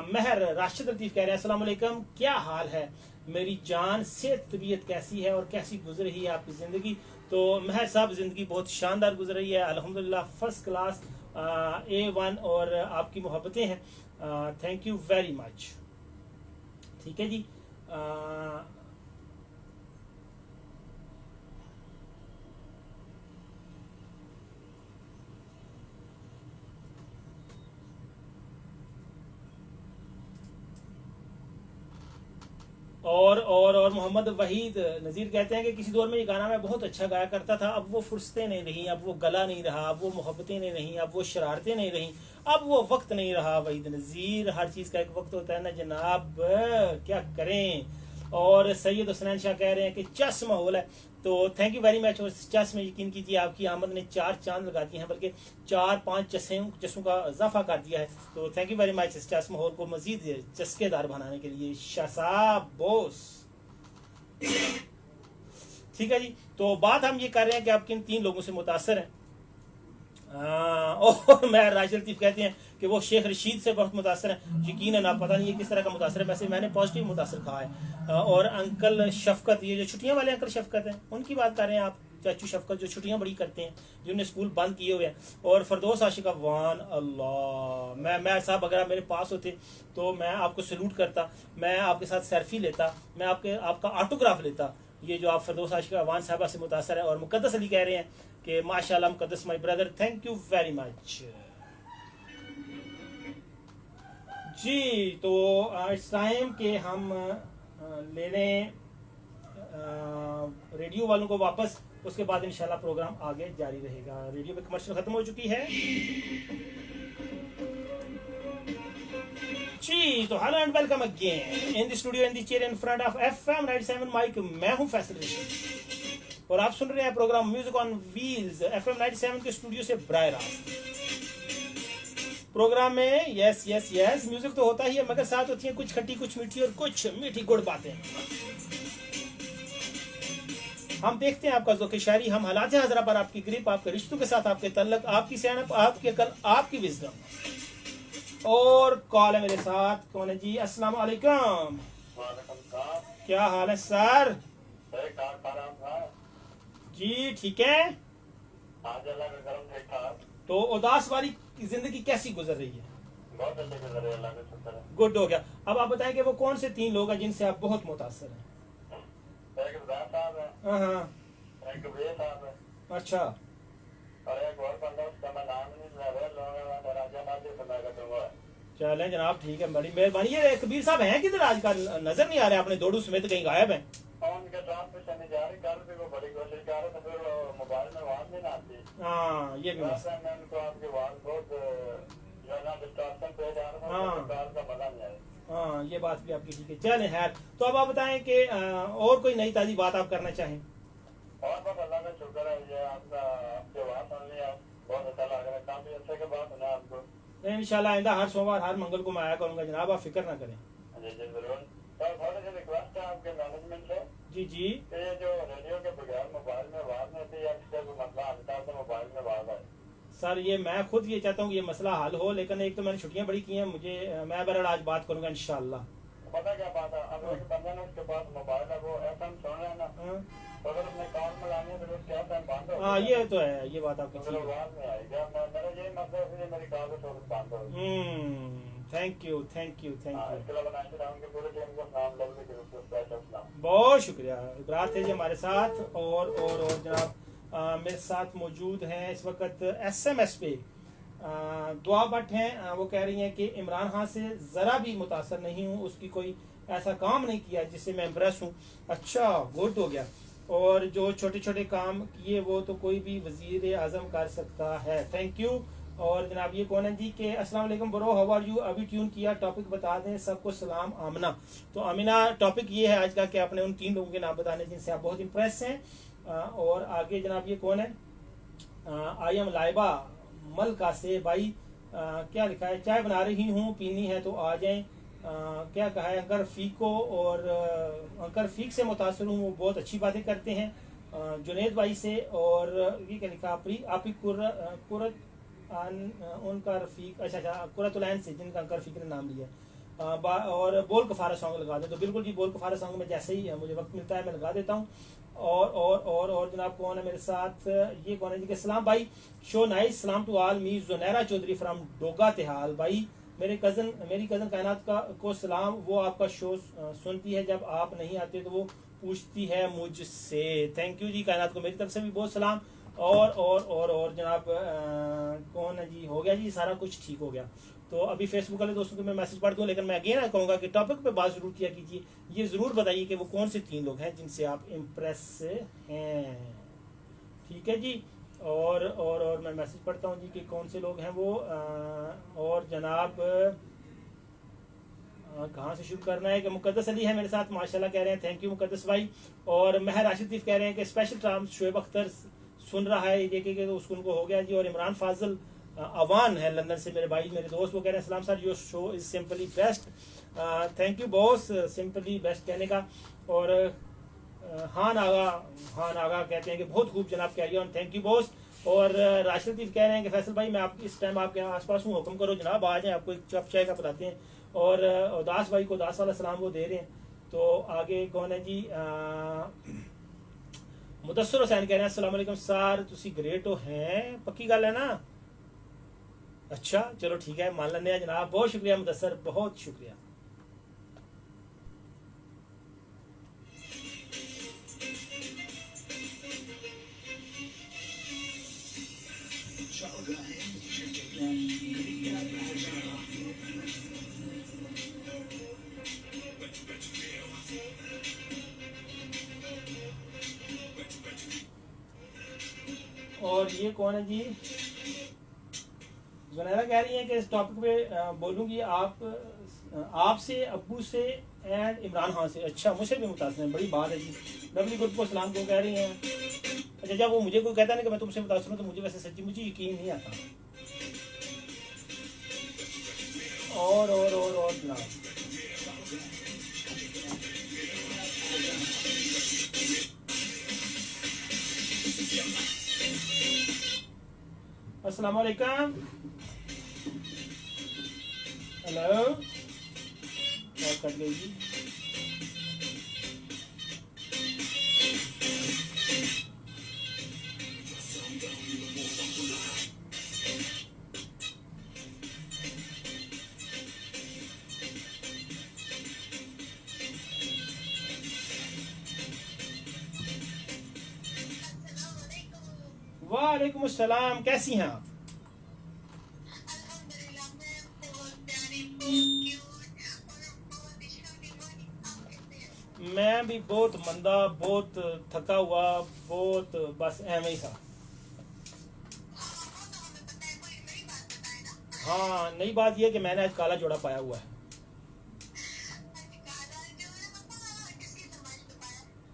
महर राशिद लतीफ़ कह रहे हैं अस्सलाम वालेकुम, क्या हाल है मेरी जान, सेहत तबीयत कैसी है और कैसी गुजर रही है आपकी ज़िंदगी। तो महर साहब ज़िंदगी बहुत शानदार गुजर रही है अल्हम्दुलिल्लाह, फर्स्ट क्लास A1, और आपकी मोहब्बतें हैं, थैंक यू वेरी मच। ठीक है जी। और मोहम्मद वहीद नज़ीर कहते हैं कि किसी दौर में ये गाना मैं बहुत अच्छा गाया करता था, अब वो फुर्सतें नहीं रही, अब वो गला नहीं रहा, अब वो मोहब्बतें नहीं रही, अब वो शरारतें नहीं रही, अब वो वक्त नहीं रहा। वहीद नज़ीर, हर चीज़ का एक वक्त होता है ना जनाब, क्या करें। और सैयद हुसैन शाह कह रहे हैं कि चस माहौल है, तो थैंक यू वेरी मच। और चस में यकीन कीजिए आपकी आमद ने 4 चांद लगा दिए हैं, बल्कि 4-5 चसों का इजाफा कर दिया है। तो थैंक यू वेरी मच इस चस माहौल को मजीद चस्केदार बनाने के लिए, शासाब बोस। ठीक है जी। तो बात हम ये कर रहे हैं कि आप किन 3 लोगों से मुतासर हैं। और मैं राशिद लतीफ़ कहते हैं कि वो शेख रशीद से बहुत मुतासर है। यकीन आप पता नहीं है किस तरह का मुतासर है, वैसे मैंने पॉजिटिव मुतासर कहा है। और अंकल शफकत, ये जो छुट्टियां वाले अंकल शफकत हैं, उनकी बात कर रहे हैं आप, चाचू शफकत जो छुट्टियां बड़ी करते हैं, जिन्होंने स्कूल बंद किए हुए हैं। और फरदौस आशिक अफवान, अल्लाह, मैं साहब अगर मेरे पास होते तो मैं आपको सैल्यूट करता, मैं आपके साथ सेल्फी लेता, मैं आपका ऑटोग्राफ लेता। ये जो आप फरदौस आशिक अफवान साहबा से मुतासर है। और मुकद्दस अली कह रहे हैं कि माशाल्लाह Muqaddas my brother, thank you very much जी। तो इट्स टाइम कि हम ले लें रेडियो वालों को वापस, उसके बाद इंशाल्लाह प्रोग्राम आगे जारी रहेगा। रेडियो पे कमर्शियल खत्म हो चुकी है जी। तो hello and welcome again in the studio, in the chair in front of FM 97 mic, मैं हूं फैसल रशीद और आप सुन रहे हैं programme music on wheels FM 97 के स्टूडियो से बराह रास्त। प्रोग्राम में यस म्यूजिक तो होता ही है, मगर साथ होती है कुछ खट्टी, कुछ मीठी और कुछ मीठी गुड़ बातें। हम देखते हैं आपका ज़ौक़ शायरी, हम हालात हज़रा पर आपकी ग्रिप, आपके रिश्तों के साथ आपके तल्लक, आपकी सियानत, आपकी अकल, आपकी विज़डम। और कॉल है मेरे साथ, कौन है जी? अस्सलाम वालेकुम, क्या हाल है सर? जी ठीक है। तो उदास वाली जिंदगी कैसी गुजर रही है? बहुत अच्छे गुजर रही है, अल्लाह का शुक्र है। गुड हो गया। अब आप बताएं कि वो कौन से 3 लोग हैं जिनसे आप बहुत मुतासर हैं? एक इब्राहिम साहब है, हाँ, एक कबीर साहब है, अच्छा और एक और बंदा, उसका मैं नाम नहीं ले रहा, लोग राजा नाजी सदा का दूंगा। चलें जनाब, ठीक है, बड़ी मेहरबानी। ये कबीर साहब हैं किधर आजकल? नजर नहीं आ रहे, अपने दौड़ू समेत कहीं गायब हैं। और उनके साथ पे शनि जा रही, कल भी वो बड़ी कोशिश कर रहे थे, फिर वो मोबाइल में आवाज नहीं आती। हाँ ये भी वैसे मैं उनको आपकी आवाज बहुत जो है ना डिस्ट्रैक्शन पे जा रहा था, हाँ। तो कार का मजा नहीं आया। हाँ ये बात भी आपकी ठीक है। चलें खैर, तो अब आप बताएं कि और कोई नई ताज़ी बात आप करना चाहें? और बस अल्लाह का शुक्र है, ये आपका आपकी आवाज सुन लिया, बहुत अच्छा लग रहा है, काफी अच्छे के बात सुना आपको। इंशाल्लाह आइंदा हर सोमवार हर मंगल को मैं आया करूँगा जनाब, आप फिक्र ना करें। जी जी जरूर। तो थोड़ी सी रिक्वेस्ट है आपके मैनेजमेंट से, जी जी, कि ये जो रेडियो के बगैर मोबाइल में आवाज नहीं आती है, इसका कोई मसला हल कर तो मोबाइल में आवाज आए। सर ये मैं खुद ये चाहता हूँ कि ये मसला हल हो, लेकिन एक तो मैंने छुट्टियाँ बड़ी की हैं, मुझे मैं बहरहाल आज बात करूँगा इंशाल्लाह। पता क्या बात है, अब एक बंदा ने उसके पास मोबाइल है, वो एफएम सुन रहे हैं ना, हाँ तो अगर उसने कान में लानी है तो उसके एफएम बंद हो हाँ, ये तो है, ये बात आपकी तो ठीक है। आवाज नहीं आएगी। मेरा यही मतलब है, इसलिए मेरी कॉल को बंद हो गई। Thank you thank you thank हाँ, यू, इसके अलावा नाइट राउंड के पूरे टीम को सलाम, लोग भी जरूर से स्पेशल सलाम। बहुत शुक्रिया। इब्रार थे जी हमारे साथ, और जनाब मेरे साथ मौजूद हैं इस वक्त SMS पे दुआ भट्ट हैं। वो कह रही हैं कि इमरान खान से ज़रा भी मुतासर नहीं हूँ, उसकी कोई ऐसा काम नहीं किया जिससे मैं इम्प्रेस हूँ। अच्छा गुड हो गया। और जो छोटे छोटे काम किए वो तो कोई भी वजीर आज़म कर सकता है। Thank you. और जनाब ये कौन है जी कि अस्सलाम वालेकुम ब्रो, हाउ आर यू? अभी ट्यून किया, टॉपिक बता दें, सबको सलाम। आमना। तो आमिना, टॉपिक ये है आज का कि आपने उन 3 लोगों के नाम बताने जिनसे आप बहुत इम्प्रेस हैं। और आगे जनाब ये कौन है? आई एम लाइबा मलका से भाई क्या लिखा है? चाय बना रही हूँ, पीनी है तो आ जाएं। क्या कहा है? अंकर फीको, और अंकर फीक से मुतासर हूँ, वो बहुत अच्छी बातें करते हैं। जुनेद भाई से, और ये क्या लिखा? आपी कुरत उनका रफीक, अच्छा कुरतुलैन से, जिनका अंकर फीक ने नाम लिया। और बोल कफारा सॉन्ग लगा दे। तो बिल्कुल जी, बोल कफारा सॉन्ग में जैसे ही मुझे वक्त मिलता है मैं लगा देता हूँ। और जनाब कौन है मेरे साथ? ये कौन है जी? के सलाम भाई, शो नाइस, सलाम to all, me Junaira Chaudhry from Doga Tihal. भाई मेरी कज़न कायनात को सलाम, वो आपका शो सुनती है, जब आप नहीं आते तो वो पूछती है मुझसे। थैंक यू जी, कायनात को मेरी तरफ से भी बहुत सलाम। और जनाब कौन है जी? हो गया जी, सारा कुछ ठीक हो गया। तो अभी फेसबुक वाले दोस्तों को मैं मैसेज पढ़ दूं, लेकिन मैं अगेन कहूँगा कि टॉपिक पे बात जरूर किया कीजिए। ये ज़रूर बताइए कि वो कौन से 3 लोग हैं जिनसे आप इम्प्रेस हैं। ठीक है जी। और मैं मैसेज पढ़ता हूँ जी कि कौन से लोग हैं वो। और जनाब कहाँ से शुरू करना है? कि मुकद्दस अली है मेरे साथ, माशाल्लाह कह रहे हैं, थैंक यू मुकद्दस भाई। और महर राशिद लतीफ़ कह रहे हैं कि स्पेशल ट्राम शोएब अख्तर सुन रहा है, ये कि उसको उनको हो गया जी। और इमरान फाजल अवान है लंदन से, मेरे भाई मेरे दोस्त, वो कह रहे हैं सलाम sir, your show is simply best. Thank you boss, simply best कहने का। और हान आगा कहते हैं कि बहुत खूब जनाब, carry on, thank you boss. और राशिद लतीफ़ कह रहे हैं कि फैसल भाई मैं आप इस टाइम आपके आसपास हूँ, हुक्म करो जनाब, आ जाएं, आपको एक कप चाय का बताते हैं। और दास भाई को दास वाला सलाम वो दे रहे हैं। तो आगे कौन है जी? मुदस्सर हुसैन कह रहे हैं अस्सलाम वालेकुम सर, तुसी ग्रेट हो हैं, पक्की गल है ना? अच्छा चलो ठीक है, मान लेने जनाब। बहुत शुक्रिया मुदस्सर, बहुत शुक्रिया। और ये कौन है जी? जुनैरा कह रही है कि इस टॉपिक पे बोलूँगी आपसे, अब्बू से एंड इमरान खान से। अच्छा, मुझसे भी मुतासिर है, बड़ी बात है जी। लवली गुड को सलाम को कह रही हैं। अच्छा, जब वो मुझे कोई कहता है ना कि मैं तुमसे मुतासिर हूँ, तो मुझे वैसे सच्ची मुझे यकीन नहीं आता। और जनाब अस्सलाम वालेकुम। हेलो, कॉल कट गई जी। वालेकुम अस्सलाम, कैसी हैं आप? मैं भी बहुत मंदा, बहुत थका हुआ, बहुत बस एवं ही था। हाँ, नई बात यह कि मैंने आज काला जोड़ा पाया हुआ है।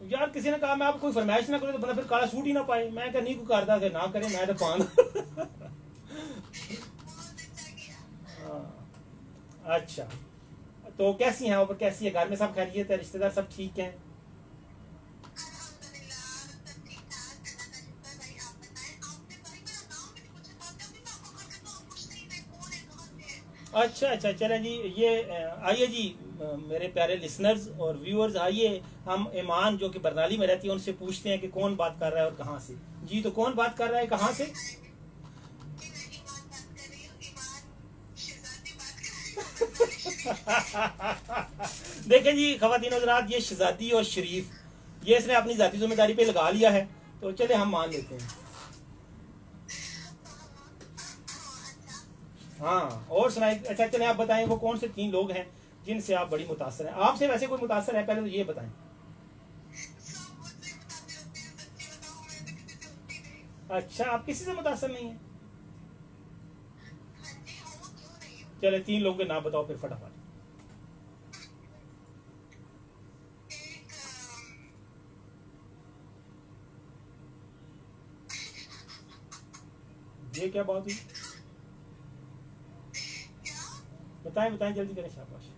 यार किसी ने कहा मैं आप कोई फरमाइश ना करो तो बंदा फिर काला सूट ही ना पाए। मैं क्या नहीं कोई करता थे ना करे, मैं तो पान। अच्छा, तो कैसी हैं आप? कैसी है? घर में सब खैरियत है? रिश्तेदार सब ठीक हैं? अच्छा अच्छा, चलें जी। ये आइए जी मेरे प्यारे लिसनर्स और व्यूअर्स, आइए हम ईमान जो कि बरनाली में रहती है उनसे पूछते हैं कि कौन बात कर रहा है और कहाँ से। जी, तो कौन बात कर रहा है, कहाँ से? देखें जी ख़वातीन हज़रात, ये शहज़ादी और शरीफ, ये इसने अपनी ज़ाती जिम्मेदारी पे लगा लिया है, तो चले हम मान लेते हैं। हाँ, और सुनाए। अच्छा चले आप बताएं वो कौन से 3 लोग हैं जिनसे आप बड़ी मुतासर हैं? आपसे वैसे कोई मुतासर है, पहले तो ये बताएं। अच्छा, आप किसी से मुतासर नहीं है? चले 3 लोगों के नाम बताओ फिर फटाफट। ये क्या बात हुई? बताएं बताएं, जल्दी करें, शाबाश।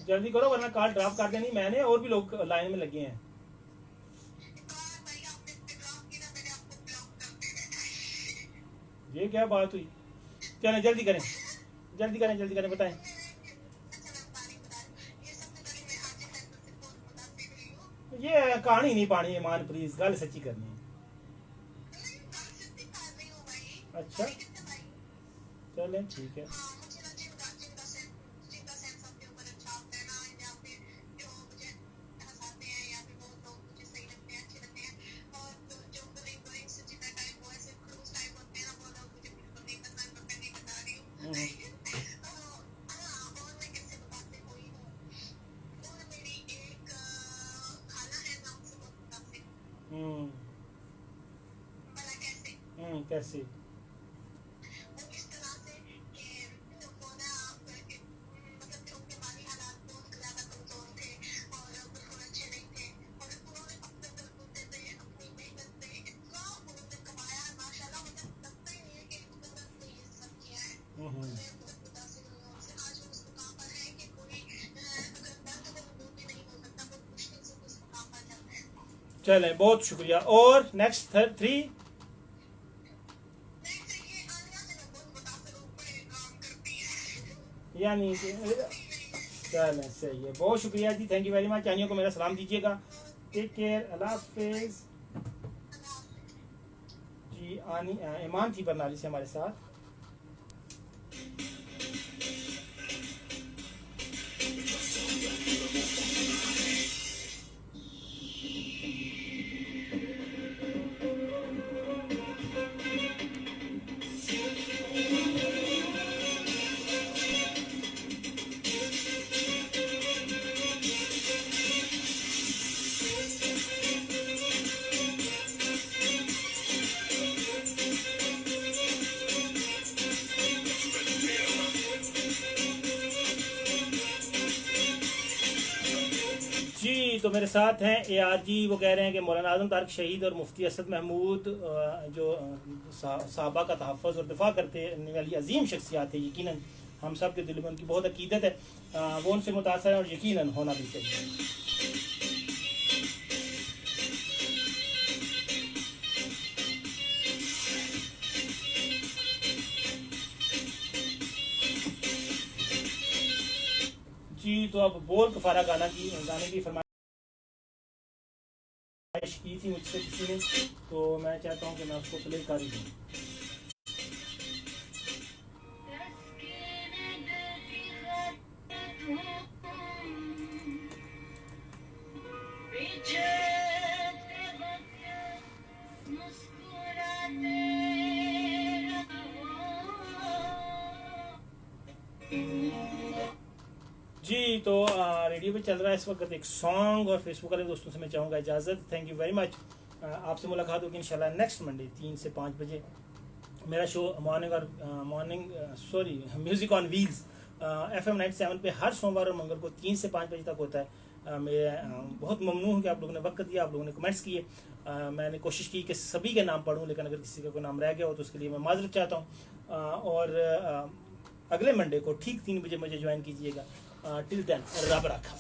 जल्दी करो वरना कॉल ड्रॉप कर देनी मैंने, और भी लोग लाइन में लगे हैं। ये क्या बात हुई? चलें जल्दी करें, जल्दी करें, जल्दी करें, बताएं। ये कहानी नहीं पानी ईमान, प्लीज गल सच्ची करनी है। अच्छा चलें ठीक है। कैसे? चलें, बहुत शुक्रिया। और नेक्स्ट 3। यानी चलें, सही है, बहुत शुक्रिया जी, थैंक यू वेरी मच। चानियों को मेरा सलाम दीजिएगा। टेक केयर, अल्लाह हाफिज जी। ईमान थी बरनाली से हमारे साथ। तो मेरे साथ हैं ARG, वो कह रहे हैं कि मौलाना आजम तारिक शहीद और मुफ्ती असद महमूद जो साहबा का तहफ़्फ़ुज़ और दिफा करते वाली अजीम शख्सियात है, यकीनन हम सब के दिल में उनकी बहुत अकीदत है, वो उनसे मुतासर है और यकीनन होना भी चाहिए। जी, तो अब बोल कफारा गाने की फरमाइश की थी मुझसे किसी ने, तो मैं चाहता हूँ कि मैं उसको प्ले कर ही दूँ। जी, तो रेडियो पे चल रहा है इस वक्त एक सॉन्ग, और फेसबुक वाले दोस्तों से मैं चाहूँगा इजाज़त। Thank you very much. आपसे मुलाकात होगी इंशाल्लाह नेक्स्ट मंडे 3 से 5 बजे। मेरा show music on wheels FM 97 पे हर सोमवार और मंगल को 3 से 5 बजे तक होता है। मैं बहुत ममनून हूँ कि आप लोगों ने वक्त दिया, आप लोगों ने कमेंट्स किए। मैंने कोशिश की कि सभी के नाम पढ़ूँ, लेकिन अगर किसी का कोई नाम रह गया हो तो उसके लिए मैं माजरत चाहता हूँ। और अगले मंडे को ठीक 3 बजे मुझे ज्वाइन कीजिएगा। टिल देन रब रखा।